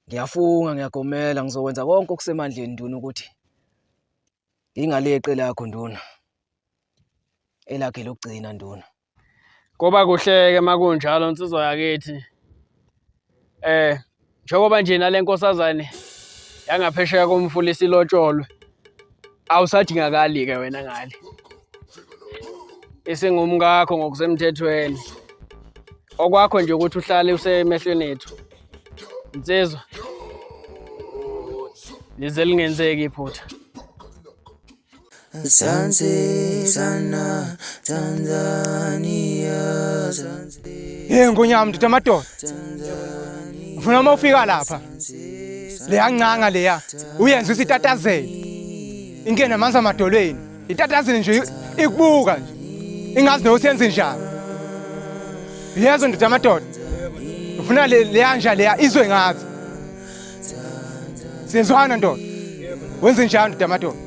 Ngiyafunga ngiyagomela ngizokwenza konke okusemandleni nduna ukuthi ngingaleqe lakho nduna. Elakhe lokugcina nduna. Kuba kuhleke makunjalo insizwa yakithi. Njengoba nje nale nkosazane yangaphesheya komfula isilotsholwe. Awusadingakali ke wena ngale. Isingumkakho ngokusemthethweni. Okwakho nje ukuthi uhlale usemehlweni ethu. Insizwa. Lize lingenzeki iphutha. Zanzi sana Tanzania Hey ngonyama mntu amadoda. Ufuna uma ufika lapha. Leya ncanga leya uyenza isitatazeli. Ingene amanzi amadolweni. Itatazeli nje ikubuka nje. Ingazi nosenze njani. Yezo ndoda amadoda. Ufuna leya nja leya izwe ngathi. Senzwana ndoda. Wenze njani ndoda amadoda?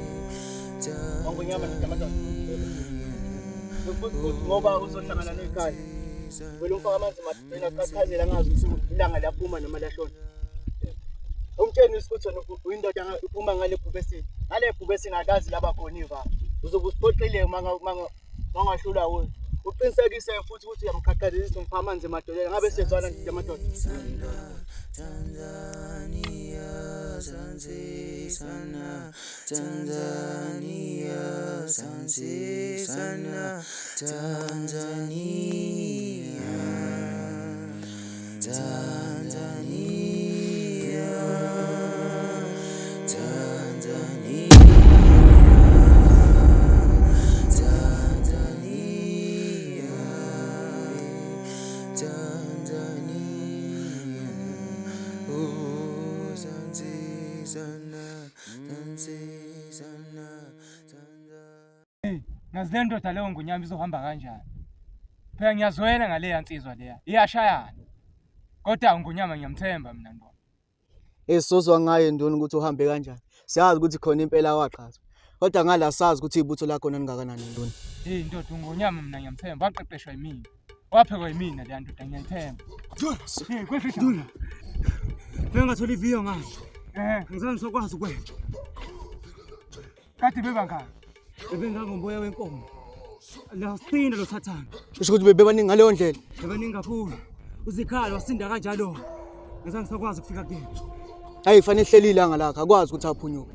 Ngoba uzohlangana nekhaya. Wena umfaka amanzi madolweni akakhanyela ngazi ukuthi ilanga liyaphuma noma liyahlona. Umtsheni ukuthi uyindoda uphuma ngale bhubesi. Ngale bhubesi ngakazi laba khona iva. Uzobe usiphoqile mangahlula wona. Uqinisekise futhi ukuthi uyamkhaqhalisa umfaka amanzi madolweni ngabe sezwana nje amadoda. Tanzania Zanzi sana Tanzania Zanzi sana Tanzania Tanzania Tanzania Ngazi le ndoda leyo ngunyama izohamba kanjani. Phela ngiyazwela ngale yansizwa leya. Iyashayana. Kodwa ngunyama ngiyamthemba mina ndona. Esizozwa ngaye ndona ukuthi uhambe kanjani. Siyazi ukuthi khona impela waqhathwa. Kodwa ngala sazi ukuthi ibutho lakho naningakanani ndona. Hey ndoda ngunyama mina ngiyamthemba. Waqeqeshwa yimina. Waphekwa yimina le ndoda ngiyayithemba. Hey kwefika. Ndona. Bengathola iviyo ngazo. Ngizange sokwazi ukwenza. Kade bebangaka. Bebengangomboya wenkomo. La sinda lo Sathane. Usho ukuthi bebebaningi ngaleyo ndlela. Bebaningi kakhulu. Uzikhala wasinda kanjalo. Ngizange sakwazi ukufika kuyena. Hayi fanele hleli ilanga lakhe akwazi ukuthi aphunyuke.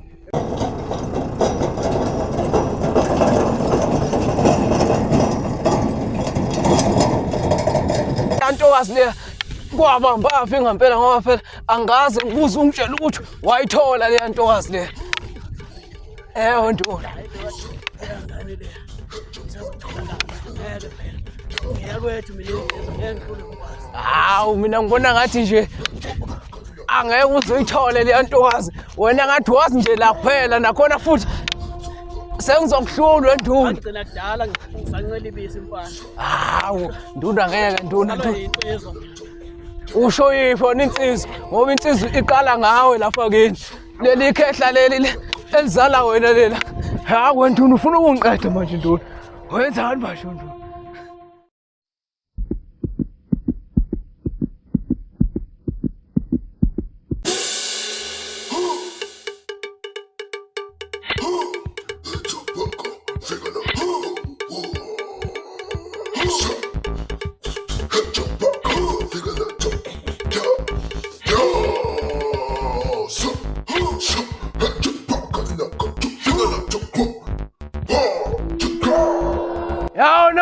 Antokazi le kwabamba apha ngempela ngoba phela angazi ngibuza umtshela ukuthi wayithola le ntokazi le. Ndona. Hawu mina ngibona ngathi nje angeke uzoyithole le ntokazi. Wena ngathi wazi nje la kuphela nakhona futhi sengizokuhlulwa nduna. Ngicela kudala ngisancela ibisi mfana. Hawu nduna ngeke nduna. Usho yipho insizwa ngoba insizwa iqala ngawe lapha kini. Leli khehla leli elizala wena lela. Hawu wena nduna ufuna ukungiqeda manje nduna. Wenzani basho nduna?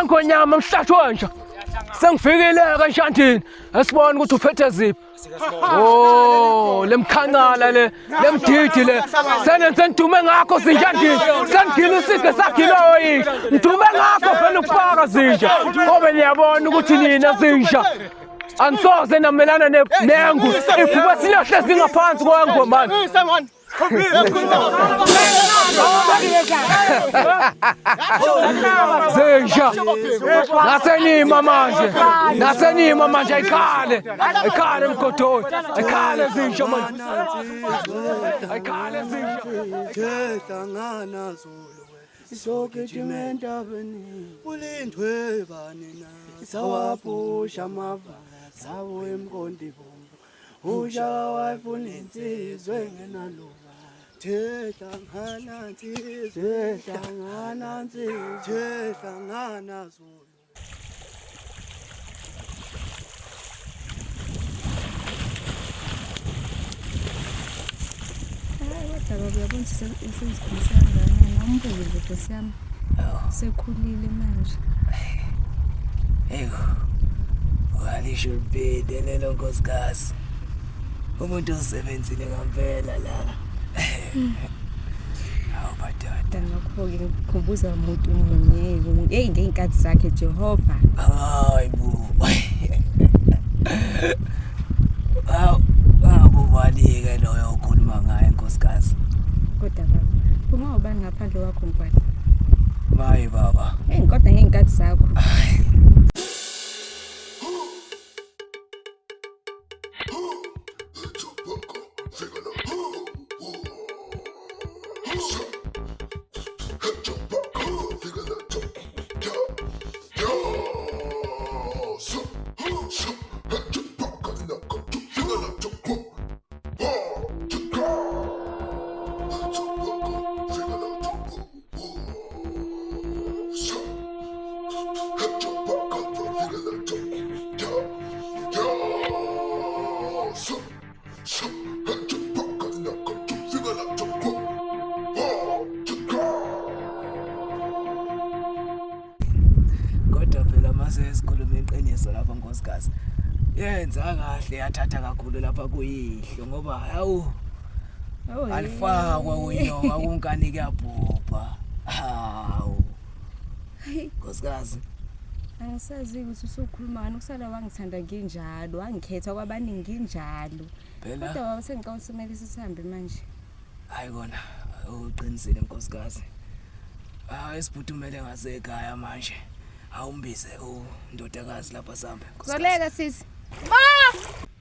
Ngonyama mhlatshwa nje sengifikile kaNshantini esibona ukuthi uphethe ziphi. Lemkhanqala lemdidi le senenze ndume ngakho Zinjandini sengigila isige sagilo yini ndume ngakho vele ukufaka Zinja ngoba niyabona ukuthi nina Zinja angisoze namelana nengu iphuma silahle zingaphansi kwengu manje. Zinja nasenima manje ayikhale mgodoni ayikhale Zinja manje ayikhale Zinja Kehlangana Zulu isogijima entabeni ulindwe bani na sawapusha amava sawo emkondi bombo Ushawa wayifuna insizwe engenaluba. Thehlangana nsizwe, thehlangana nsizwe, thehlangana Zulu. Kodwa uyabona sezikhulisa kangakanani awumbuke Nkosi yami sekhulile manje. Walisho libhede lelo nkosikazi. Umuntu osebenzile ngampela la. Awu badada. Ngakho-ke ngikhumbuza umuntu munye ngey'nkathi zakhe Jehova. Hayi bo. Awubalike loyo ukhuluma ngaye nkosikazi. Kodwa baba, kungawubani ngaphandle kwakho Nkwala? Maye baba. Kodwa ngey'nkathi zakho. Nkosikazi yenza kahle yathatha kakhulu lapha kuyihlo ngoba hawu alifakwa unyonga kunkani kuyabhubha. Hawu Nkosikazi angisazi ukuthi usukhuluma ngani ukusala wangithanda nginjalo wangikhetha kwabaningi nginjalo kodwa baba sengicela usimele sihambe manje. Hayi kona uqinisile Nkosikazi. Esiphumele ngasekhaya manje. Awumbize undodakazi lapha sambe. Zoleka sisi.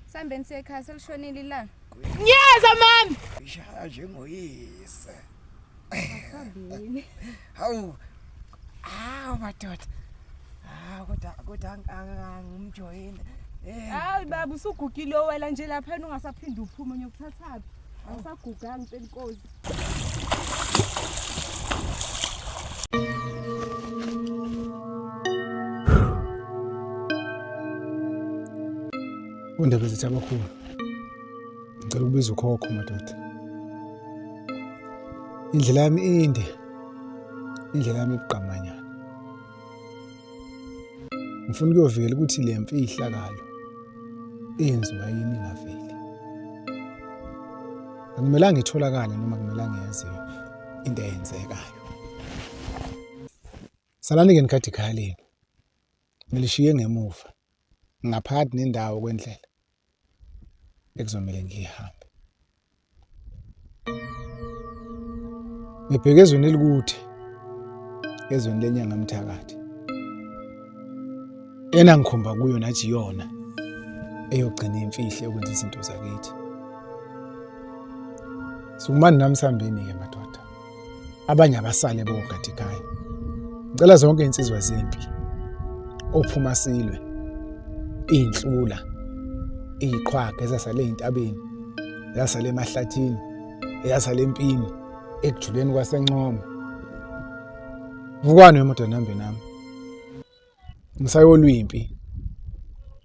Sambe nsekhaya selishonile ilanga. Nyeza mami. Ishaya njengoyise. Asabini. Hawu. Madoda. Kodwa angumjoyini. Hayi baba usugugile owela nje lapha ungasaphindi uphume uyokuthathaphi. Awusaguganga ngicela inkosi. Undaba zethu abakhulu. Ngicela ukubiza ukhokho madoda. Indlela yami inde. Indlela yami ibuqamanyana. Ngifuna ukuyovikela ukuthi le mfi ihlakalo enziwa yini ingaveli. Akumelanga itholakale noma akumelanga yaziwe into eyenzekayo. Salani ke nikathi ikhaya lenu. Nilishiye ngemuva. Ngaphakathi nendawo kwendlela ekuzomela ngihambe. Ngibheke ezweni elikude, ezweni lenyanga mthakathi. Ena ngikhomba kuyo nathi yona eyogcina imfihlo ukwenza izinto zakithi. Sukumani namsambeni ke madoda. Abanye abasale bogada ikhaya. Ngicela zonke insizwa zempi ophuma silwe inhlula iqhwaga ezasale ezintabeni yasale emahlathini yasale empini ekujuleni kwaseNcoma. Vukani wemoto nambe nami ngisayolwimpi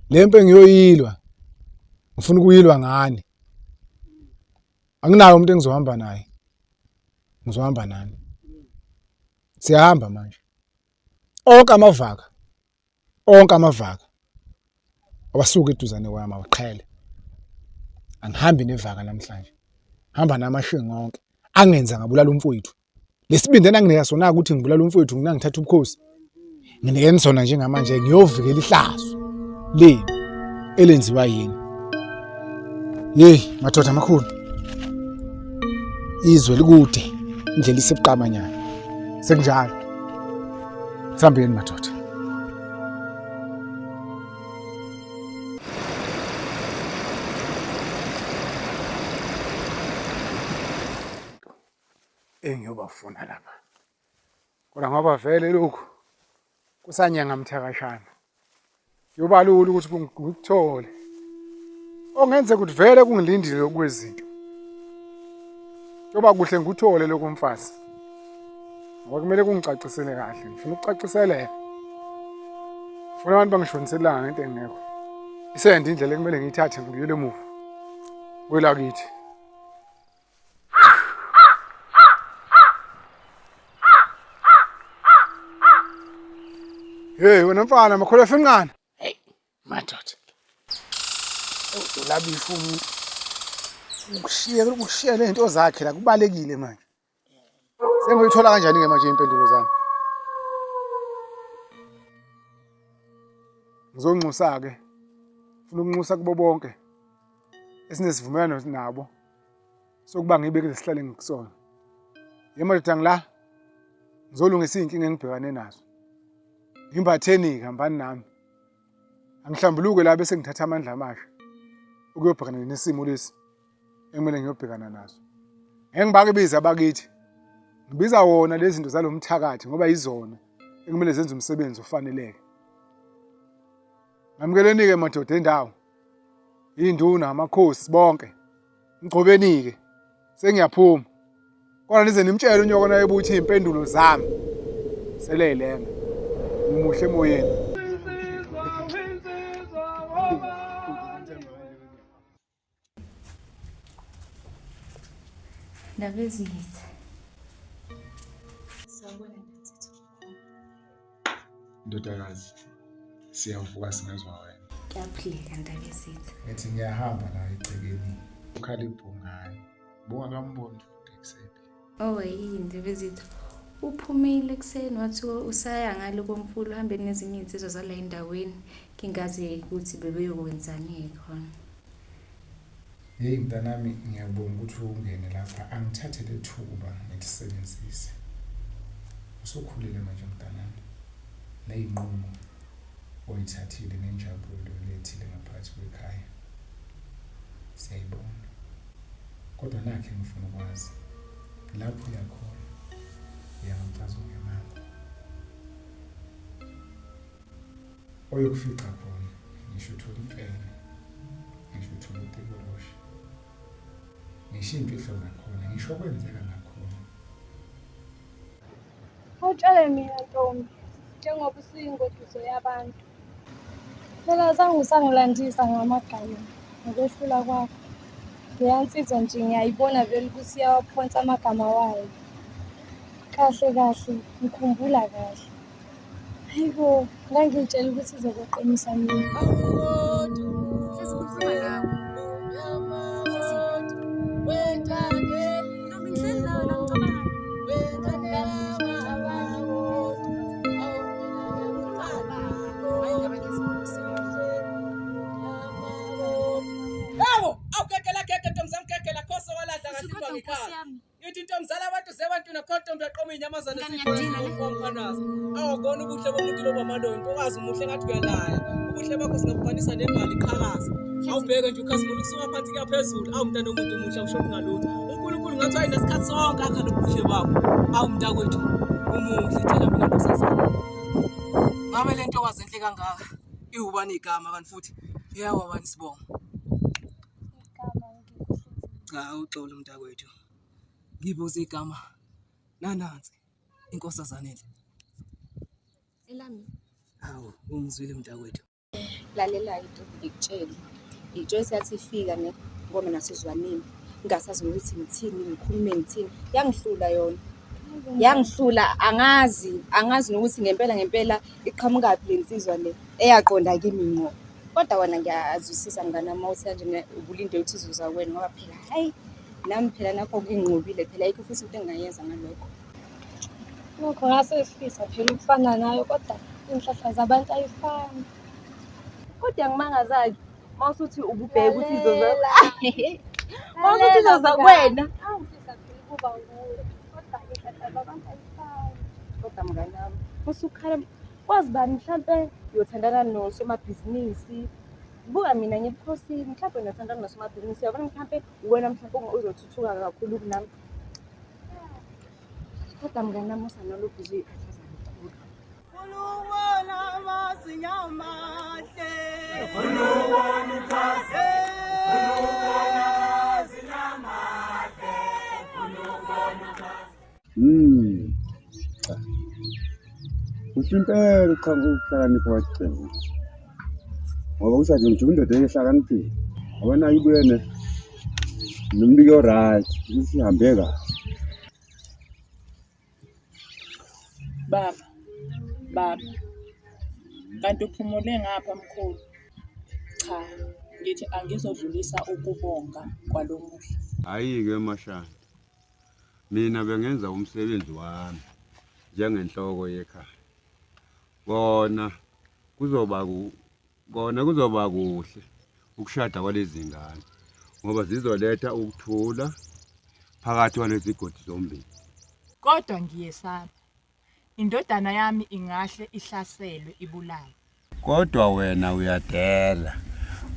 lempe ngiyoyilwa ngifuna ukuyilwa ngani anginayo umuntu engizohamba naye ngizohamba nani siyahamba manje onke amavaka awasuka eduzane kwami awaqhele angihambi nevaka namhlanje hamba namashinga onke angenza ngabulala umfowethu lesibindeni anginika sona ukuthi ngibulala umfowethu nginangithatha ubukhosi nginikeni sona njengamanje ngiyovikela ihlazo leni elenziwa yini madoda amakhulu izwe likude indlela isebuqamanyana sekunjalo sihambeni madoda. Engiyobafuna lapha kodwa ngoba vele lokhu kusanyanga mthakashana yobalula ukuthi ngikuthole Ongenze ukuthi vele kungilindile okwezinto. Njoba kuhle ngikuthole lokho mfazi. Ngoba kumele kungicacisele kahle. Ngifuna ukucaciseleka. Ngifuna abantu bangishoniselanga ngento engekho. Isende indlela ekumele ngiyithathe ngiyele emuva. Kwela kithi. Hey, wena mfana makhola efenqana. Hey, madoda. Ulabisha umuntu. Ukushiya lento zakhe la kubalekile manje. Sengoyithola kanjani ke manje impendulo zami? Ngizonxusa ke. Ufuna ukunxusa kubo bonke. Esinesivumelano nabo. Sokuba ngibeke lesihlale ngikusona. Yemadoda ngila. Ngizolungisa inkinga engibhekane nazo. Ngimbatheni hambani nami. Angihlambuluke la bese ngithatha amandla amasha. Ukuyobhekana nesimo lesi ekumele ngiyobhekana nazo. Engibake biza abakithi. Ngibiza wona lezi zinto zalomthakathi ngoba izona ekumele zenze umsebenzi ofaneleke. Ngamkeleni ke madoda endawo. Induna amakhosi bonke. Ngigcobeni ke. Sengiyaphuma. Kodwa nize nimtshele unyoko naye ukuthi impendulo zami seleyilenga. Umuhle emoyeni. Ndabezitha. Ndodakazi, siyavuka singezwa wena. Kuyaphileka Ndabezitha. Ngithi ngiyahamba la egcekeni. Ukhala ibhungayo. Buka kamboni futhi ekuseni. Oh yini Ndabezitha. Uphumile kuseni wathi usaya ngalo komfulu uhambe nezinye insizwa zala endaweni. Ngingazi ukuthi bebeyokwenzani khona. Hey mntanami ngiyabonga ukuthi ungene lapha angithathele ithuba ngilisebenzise. Usukhulile manje mntanami. La inqumo oyithathile nenjabulo lethile ngaphansi kwekhaya. Siyayibona. Kodwa nakhe ngifuna ukwazi lapho uyakhona. Yamfazo ngemanga. Oyokufica khona ngisho uthola imfene. Ngisho uthola uTikoloshi. Ngisho imfihlo zakhona, ngisho kwenzeka ngakhona. Awutshele mina Ntombi, njengoba usiyingoduso yabantu. Phela zange usangilandisa ngamagama ngokwehlula kwakho. Ngiyansizwa nje ngiyayibona vele ukuthi uyawaphonsa amagama wayo. Kahle kahle ngikhumbula kahle. Hayibo, ngangitshela ukuthi izokuqinisa mina. Sesikhuluma nawe. Ithi intomzala abantu zebantu nakhontombi yaqoma inyamazana esifanazi. Awubona ubuhle bomuntu loba amalonto, wazi umuhle ngathi uyalaya. Ubuhle bakho singabufanisa nemali iqhakaza. Awubheke nje ukhazimula kusuka phansi kuya phezulu. Awumntana omuntu umuhle usho ngalutho. uNkulunkulu ngathi wayenesikhathi sonke akha lobuhle bakho. Awumntakwethu umuhle tshela mina nkosazana. Ngabe le ntokazi enhle kangaka iwubani igama kanti futhi iyawabani sibongo. Cha uxolo mntakwethu. Ngibuza igama nanansi inkosazana enhle. Elami. Hawu ungizwile mntakwethu. Lalela into ngikutshela. Ijoyce yathi ifika ne ngoma nasizwanini. Ngingasazi ukuthi ngithini ngikhulume ngithini. Yangihlula yona. Yangihlula angazi nokuthi ngempela iqhamukapi lensizwa le eyaqonda kimi ngqo. Kodwa wena ngiyazwisisa mngana mawuthi nje ubulinde ukuthi izoza kwena ngoba phela hayi nami phela nakho nginqobile phela ayikho futhi into engayenza ngalokho. Nokho ngasefisa phela ukufana nayo kodwa inhlahla zabantu ayifani. Kodwa ngimangazaki mawusuthi ububheke ukuthi izoza mawusuthi izoza kwena. Awufisa phela kuba nguwe kodwa inhlahla zabantu ayifani. Kodwa mnganami usukhala kwazi bani mhlambe uyothandana nosomabhizinisi. Buka mina ngibukhosini mhlambe ngiyothandana nosomabhizinisi yabona mhlambe uwena mhlambe uzothuthuka kakhulu kunami. Kodwa mnganami usanalokhu uzikhathaza kakhulu. Ulubona masinyamahle. Ulubona ukhase. Kuhle impela ukuhlakanipha kwasicela. Ngoba usathi nje indoda ehlakaniphile. Abana ibuyene nombiko right ukuthi ihambe kahle. Baba, kanti uphumule ngapha mkhulu? Cha, ngithi angizodlulisa ukubonga kwalomuhle. Hayi-ke Mashana. Mina bengenza umsebenzi wami njengenhloko yekhaya. Kona kuzoba kuhle ukushada kwalezi ngane ngoba zizoletha ukuthula phakathi kwalezi godi zombili. Kodwa ngiyesaba. Indodana yami ingahle ihlaselwe ibulawe. Kodwa wena uyadela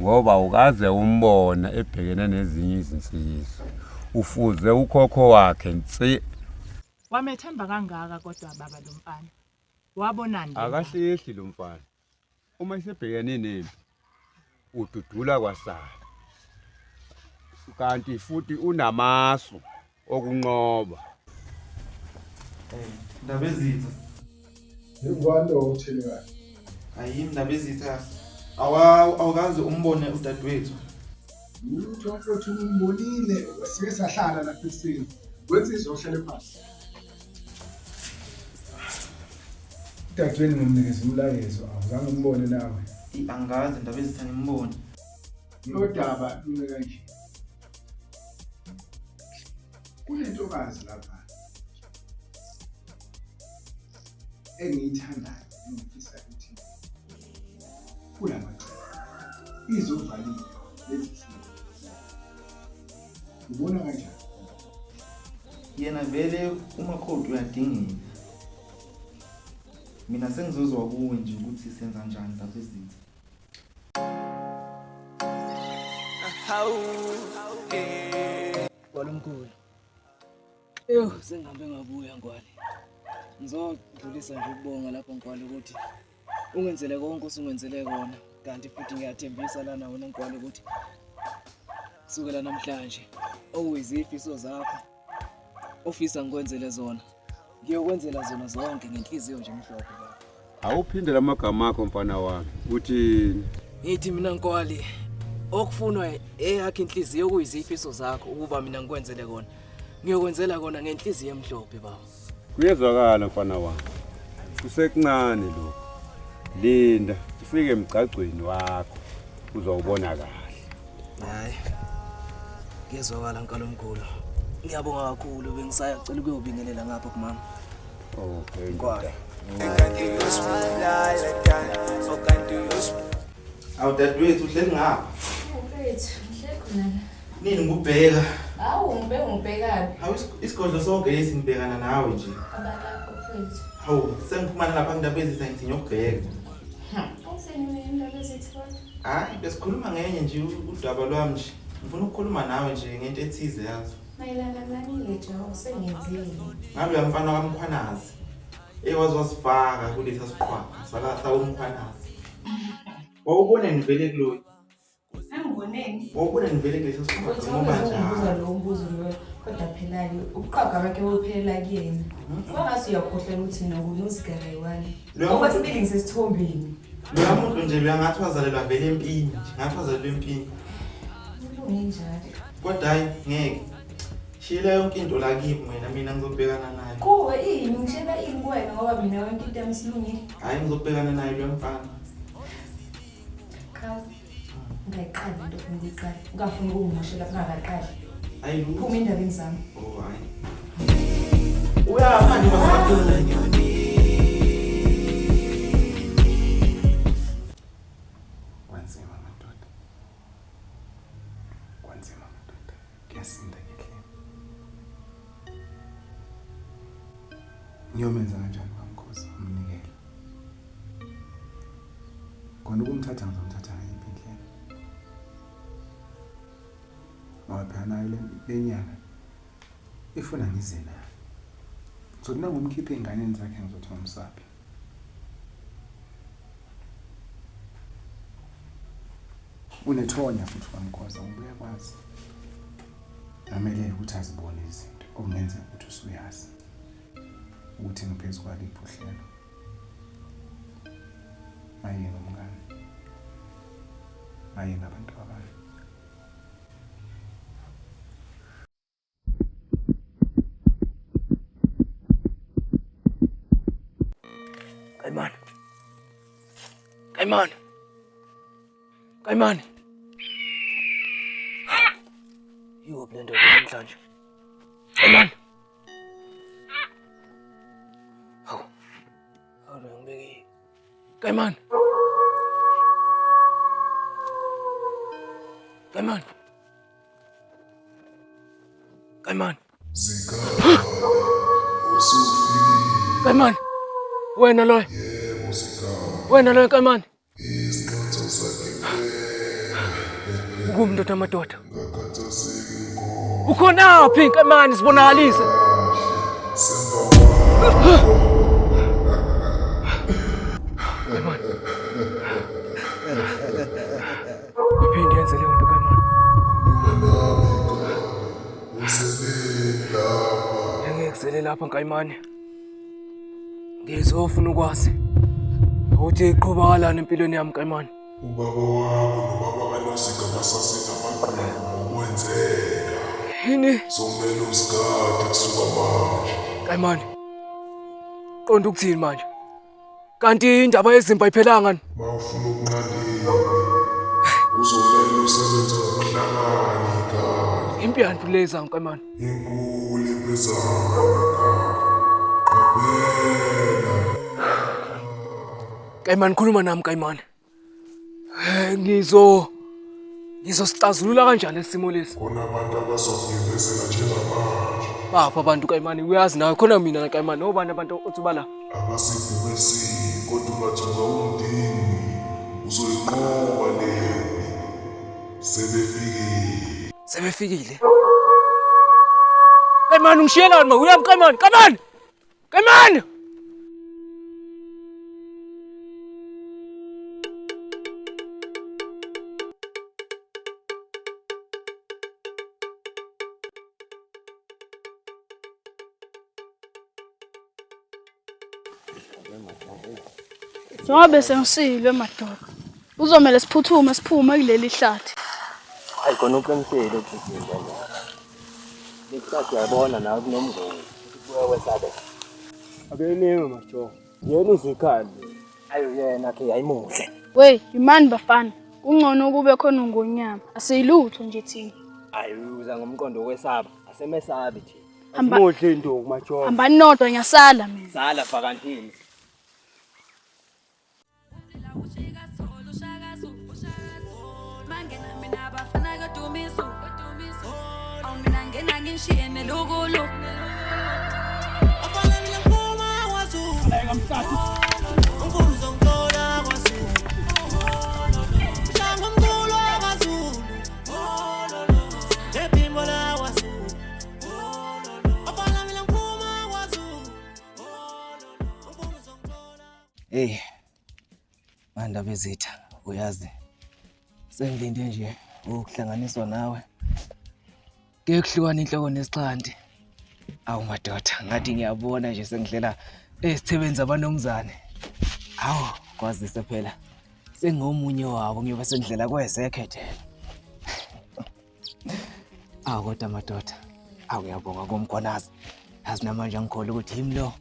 ngoba ukaze umbona ebhekene nezinye izinsizwa. Ufuze ukhokho wakhe nsi. Wamethemba kangaka kodwa baba lo mfana. Wabonani? Akahlehli lo mfana. Uma isebhekene nempi ududula kwasala. Kanti futhi unamasu okunqoba. Ndaba ezitha. Ngubani lo uthelekayo? Hayi indaba ezitha. Awukazi umbone udadewethu. Utho mfowethu umbonile sike sahlala lapha esini. Kwenza izohlale phansi. Dadweni ngimnikeza umlayezo awuzange umbone nawe. Angazi indaba ezitha ngimbone. Lodaba lune kanje. Kunentokazi lapha. Engiyithandayo engifisa ukuthi kulamacala izovalile lezi zinto. Ubona kanjani? Yena vele uMakhodi uyadingeka. Mina sengizozwa kuwe nje ukuthi senza kanjani lapha ezitha. Kwalomkhulu. Eyo, sengihambe ngabuya Nkwali. Ngizodlulisa nje ukubonga lapho Nkwali ukuthi ungenzele konke usungenzele kona. Kanti futhi ngiyathembisa lana wena Nkwali ukuthi kusukela namhlanje okuyizifiso zakho ofisa ngikwenzele zona. Ngiyokwenzela zona zonke ngenhliziyo nje emhlophe baba. Awuphindela amagama akho mfana wami. Uthi ngithi mina Nkwali okufunwa eyakhe inhliziyo kuyizifiso zakho ukuba mina ngikwenzele kona. Ngiyokwenzela kona ngenhliziyo emhlophe baba. Kuyezwakala mfana wami. Kusekuncane lo. Linda ufike emgcagcweni wakho uzowubona kahle. Hayi. Ngiyezwakala Nkalomkhulu. Ngiyabonga kakhulu bengisaya cela ukuyobingelela ngapha kumama. Okay. Nkwali. Awudadewethu uhleli ngapha. Mfethu, ngihle khona la. Nini ngubheka? Hawu ngibhekapi? Hawu isigodlo sonke lesi ngibhekana nawe nje. Abalapho mfethu. Hawu sengiphumana lapha indaba ezitha ngithi ngiyokubheka. Awuseni mina indaba ezithi kodwa? Hayi besikhuluma ngenye nje udaba lwami nje. Ngifuna ukukhuluma nawe nje ngento ethize yazo. Mayelana nani le jawu sengenzile. Ngabe uyamfana kaMkhwanazi. Ewazi wasifaka kulesi siqhwaqa saka uMkhwanazi. Wawubona ngivele kuloyi. Angiboneni. Wawubona ngivele kulesi siqhwaqa ngoba Ubuza njalo. lo mbuzo lo kodwa phela ke uqhaga bakhe wophelela kuyena. Wangase uyakhohlela ukuthi nokunuzigara yiwani. Ngoba sibili ngisesithombeni. Lo muntu nje uyangathi wazalelwa vele empini nje. Ngathi wazalelwa empini. Kungenjalo. Kodwa hayi ngeke. Shila yonke into la kimi mina ngizobhekana naye. Kuwe ini ngishela ini kuwena ngoba mina yonke into yami silungile. Hayi ngizobhekana naye lo mfana. Cha. Ngayiqala into engiyiqala. Ungafuni ukungimoshela kungakaqali. Hayi Phuma endabeni zami. Oh hayi. Uyapha nje masakhula. Kwanzima madoda. Kwanzima madoda. Kuyasinda ngendlela. Ngiyomenza kanjani kaMkhosi umnikele? Khona ukumthatha ngizomthatha ngayiphi indlela? Ngoba phela nayo le nyanga ifuna ngize nayo. Ngizothi nangumkhiphe ey'nganeni zakhe ngizothi ngumsaphi. Unethonya futhi kaMkhosi ubuye kwazi. Namelele ukuthi azibone izinto okungenza ukuthi usuyazi ukuthi ngiphezu kwaliphi uhlelo. Mayinga mngani. Mayinga abantu abanye. Kayimani. Kayimani. Kayimani. Yo blendo namhlanje. Kayimani. Hawu. Hawu ngibeki. Kayimani. Kayimani. Kayimani. Kayimani. Wena loyo. Wena loyo Kayimani. Ngumntu amadoda. Ukhona phi Kayimani sibonakalise. Kayimani. Uphinde yenze leyo nto Kayimani. Ngeke lapha Kayimani. Ngizofuna ukwazi ukuthi iqhubakalana empilweni yami Kayimani. Ubaba wakho nobaba kaNozika basasenamaqhubu okwenzeka. Yini? Somele usigade kusuka manje. Kayimani. Qonda ukuthini manje? Kanti indaba yezimpa ayiphelanga. Mawufuna ukunqandile. Uzomele usebenze ngokuhlangana igadi. Impi yantu leza Kayimani. Inkulu impezana. Qaphela. Kayimani khuluma nami Kayimani. Ngizosicazulula kanjani lesimo lesi? Khona abantu abazokuvimbezela njengamanje. Bapha abantu Kayimani uyazi nawe khona mina Kayimani nobani abantu othubala. Abasivumesi kodwa ungathuka umndini uzoyiqoba lempi. Sebefikile. Sebefikile. Kayimani ungishiyelani ma uyami Kayimani? Kayimani! Kayimani! Njengoba sengisilwe madoda. Uzomela siphuthume siphume kuleli hlathi. Hayi khona uqinisele ukuthi ngiyabona. Lesikhathi uyabona nawe kunomngeni. Kubuya wesabe. Abenewe majo. Yena uzikhali. Ayo yena ke ayimuhle. We, imani bafana. Kungcono kube khona ungonyama. Asiyilutho nje thina. Ayi uza ngomqondo wesaba. Asemesabi thina. Hamba- Asimuhle intombi majo. Hamba nodwa ngiyasala mina. Sala fakantini. Hey. Manda bezitha, uyazi. Sengilinde nje ukuhlanganiswa nawe. Ngekuhlukana inhloko nesixhanti. Awu madoda, ngathi ngiyabona nje sengidlela esithebenza abanomzane. Hawu, kwazise phela. Sengomunye wabo ngiyoba sengidlela kwezekhethela. Awu kodwa madoda, awu ngiyabonga komkhwanazi. Yazi namanje ngikholwa ukuthi yimi lo.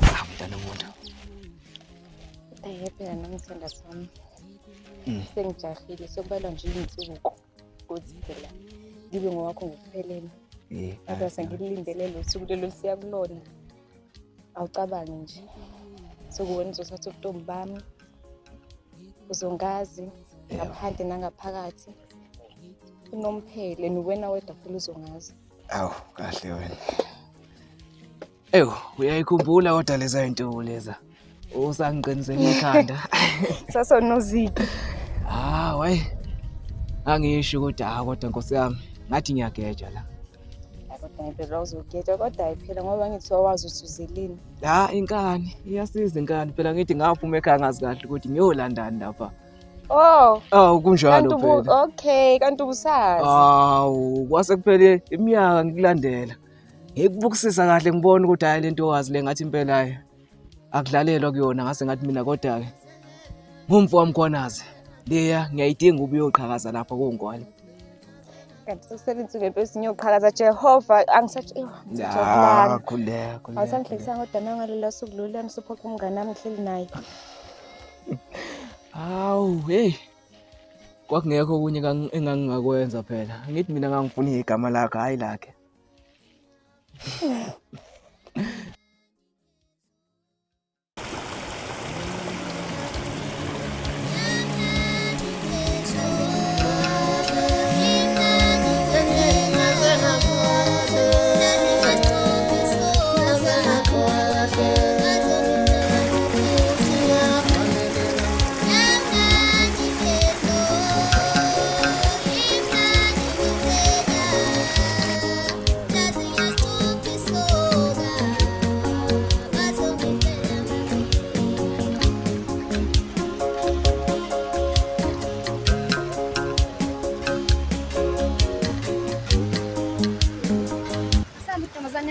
Awu mntana umuntu. Phela nomthanda sami. Sengijahile sokubalwa nje izinsuku ukuthi phela ngibe ngowakho ngokuphelele. Kodwa sengilindele lo suku lelo siya kulona. Awucabangi nje. Sokuwena uzothatha ubutombi bami. Uzongazi ngaphandle nangaphakathi. Unomphele niwena wedwa phela uzongazi. Awu kahle wena. Eyo, uyayikhumbula kodwa leza zinto leza. Usangiqinisela ikhanda. Sasa noziphi? Way. Angisho kodwa kodwa Nkosi yami, ngathi ngiyageja la. Kodwa phela uzogeja kodwa phela ngoba ngithi wawazi ukuthi uzelini. Inkani, iyasiza inkani phela ngithi ngaphuma ekhaya ngazi kahle ukuthi ngiyolandani lapha. Oh. Kunjalo phela. Okay, kanti ubusazi. Kwase kuphele iminyaka ngikulandela. Ngikubukisisa kahle ngibona ukuthi hayi lento wazi le ngathi impela akudlalelwa kuyona ngase ngathi mina kodwa ke ngumfo wamkhwanazi. Leya ngiyayidinga ubuyoqhakaza lapha kongwali. Kanti sekusebenzisa ngempela ngiyoqhakaza Jehova Ya, khuleka. Awusangihlekisa ngodwa nangalela suku lolani suphoqa umngane wami ngihleli naye. Hawu, hey. Kwakungekho okunye engangingakwenza phela. Ngithi mina ngangifuna igama lakhe hayi lakhe.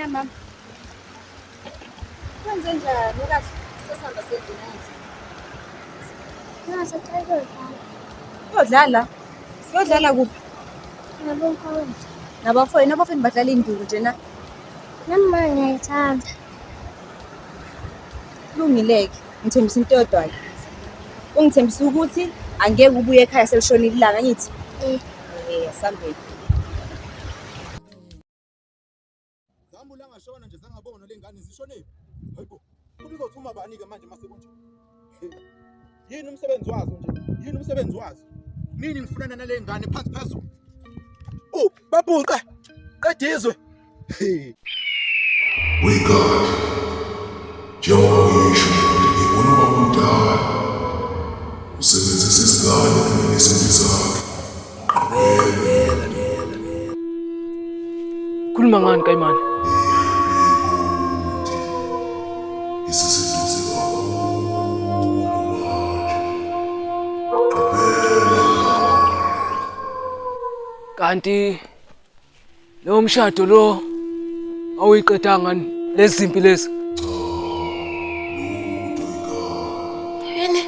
Mama. Kwenze njani kahle sesihamba sedinansi? Sicela Uyodlala? Siyodlala kuphi? Nabafowethu. Nabafowethu badlala induku nje na? Nami ngiyayithanda. Kulungileke, ngithembisa into yodwa. Ungithembisa ukuthi angeke ubuye ekhaya selishonile ilanga ngithi? Sambeni. Ngashona nje sangabona lengane zishonile. Hayibo. Kulizothuma bani ke manje mase kunje? Yini umsebenzi wazo nje? Yini umsebenzi wazo? Nini ngifunana nale ngane phansi phezulu? Oh, babuqa. Qedizwe. We God. Njengoba ngisho ngibona ubaba umdala. Usebenzisa isingane kumele izinto zakhe. Khuluma ngani Kayimani? Kanti lo mshado lo awuyiqedanga lezi zimpi lezi. Yini?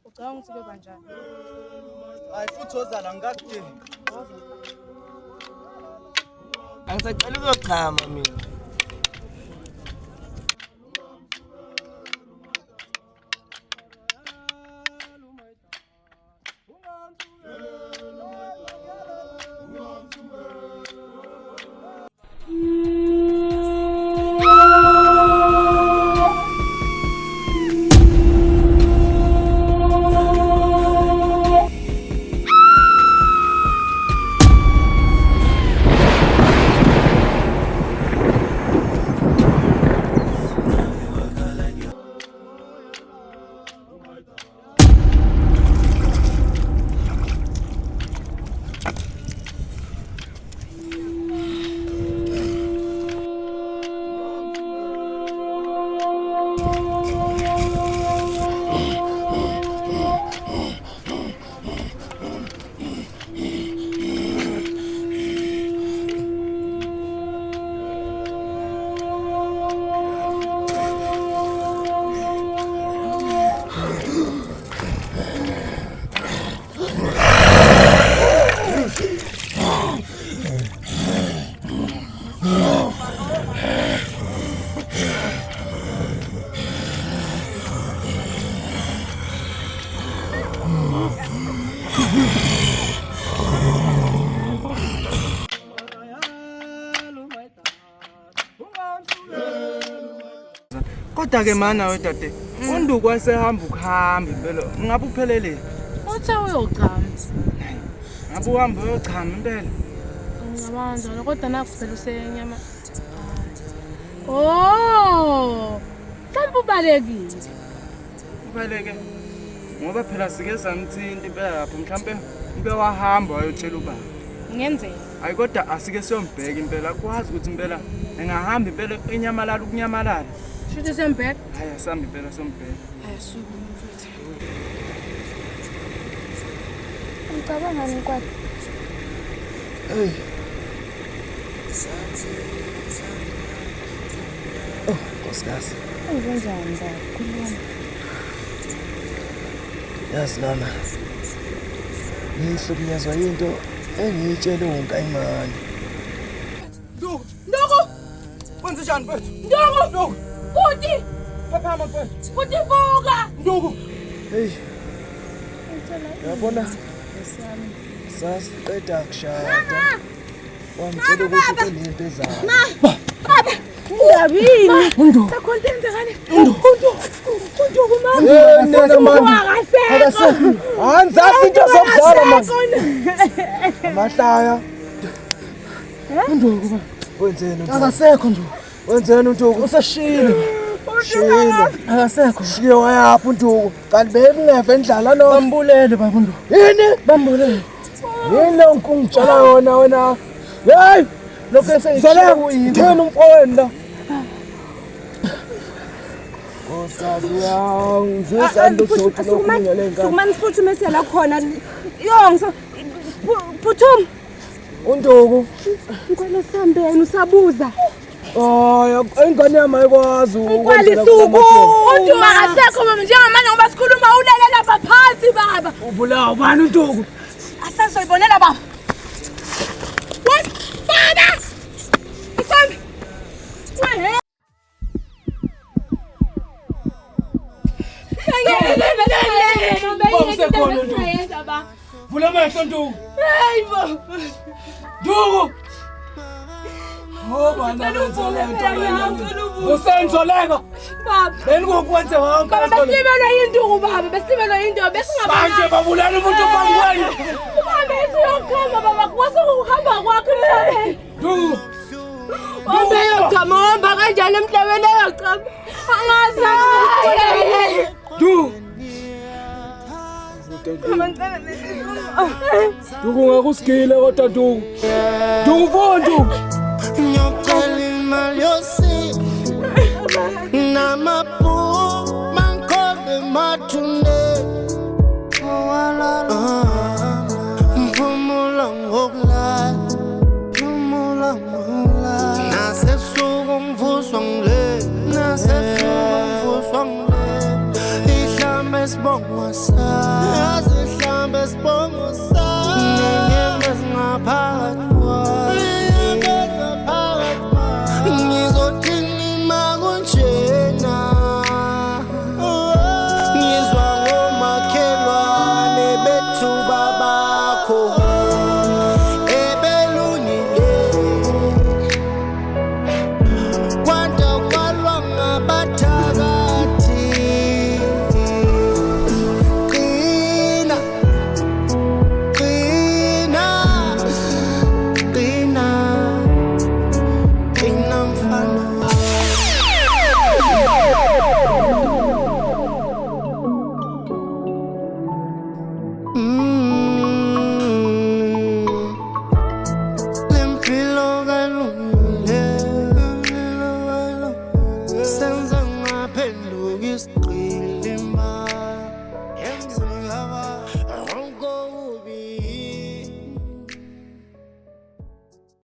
Ucabanga ukuthi kuba njani? Hayi futhi ozala ngakudini. Angisacela ukuyochama mina. Kodwa ke mana wedade Unduku wasehamba ukuhamba impela. Ngabe uphelele? Uthe uyogcama. Ngabe uhamba uyochama impela. Ngicabanga njalo kodwa nakho phela usenyama. Oh! Mhlawumbe ubalekile. Ubaleke. Ngoba phela sike samthinta impela lapho mhlawumbe ube wahamba wayotshela ubaba. Ngenzeka. Hayi kodwa asike siyombheka impela kwazi ukuthi impela engahamba impela enyamalala ukunyamalala. Shuthi sembheka? Hayi asambi impela sombheka. Ayasuka mfethu. Ngicabanga ngani kwathi? Hey. Oh, Nkosikazi. Enzenjani njalo? Khuluma. Yazi lana. Ngihlukunyezwa into engiyitshele uNkayimani. Nduku! Kwenze njani mfethu? Nduku! Kuthi! Phaphama mfethu. Kuthi vuka! Nduku! Hey. Yabona? Sasiqeda kushada. Wamtshela ukuthi kunento ezayo. Baba! Indabini! Sakhontenze ngani? Unduku mama! Nena mani. Akasekho. Anzazi into zokudlala manje. Amahlaya. Unduku. Wenzeni Unduku? Akasekho nje. Wenzeni Unduku? Useshile. Shile. Akasekho. Shiye wayapha Unduku. Kanti bekungeve endlala no. Bambulele baba Unduku. Yini? Bambulele. Yini lo nkungitshela yona wena? Hey! Lokho eseyitshela kuyini? Thena umfowenu la. Osazi yawo, ngizwisa ndodothi lokunya lengane. Sukumani futhi mesela khona. Yongiso. Phuthuma. Unduku. Nkwelo sambeni usabuza. Oh, ingane yami ayikwazi ukwela isuku. Unduku akasekho mama njengamanje ngoba sikhuluma ulele lapha phansi baba. Ubulawa bani Unduku? Asazoyibonela baba. What? Baba! Isambi. Wehe. Vula amehlo Nduku. Hey baba. Nduku. Oh bana lento wena. Usenzoleka. Baba. Benikukwenze wonke Baba besilibelwe yinduku baba, besilibelwe yinto besingaba. Manje babulala umuntu phambi kwenu. Uhambe uyokhamba baba, kwasukuhamba kwakho la. Nduku. Uhambe uyochama uhamba kanjani emhlabeni eyochama. Angazi. Nduku. Nduku ngakusigile kodwa Nduku. Nduku fonto. Ngiyocela imali yosiko namaphupha mangikhombe mathunde mphumula ngokulala mphumula ngokulala nasebusuku ngivuswa ngile nasebusuku ngivuswa ngile ihlambe sibongo sami ihlambe sibongo sami ngenyanga singaphakathi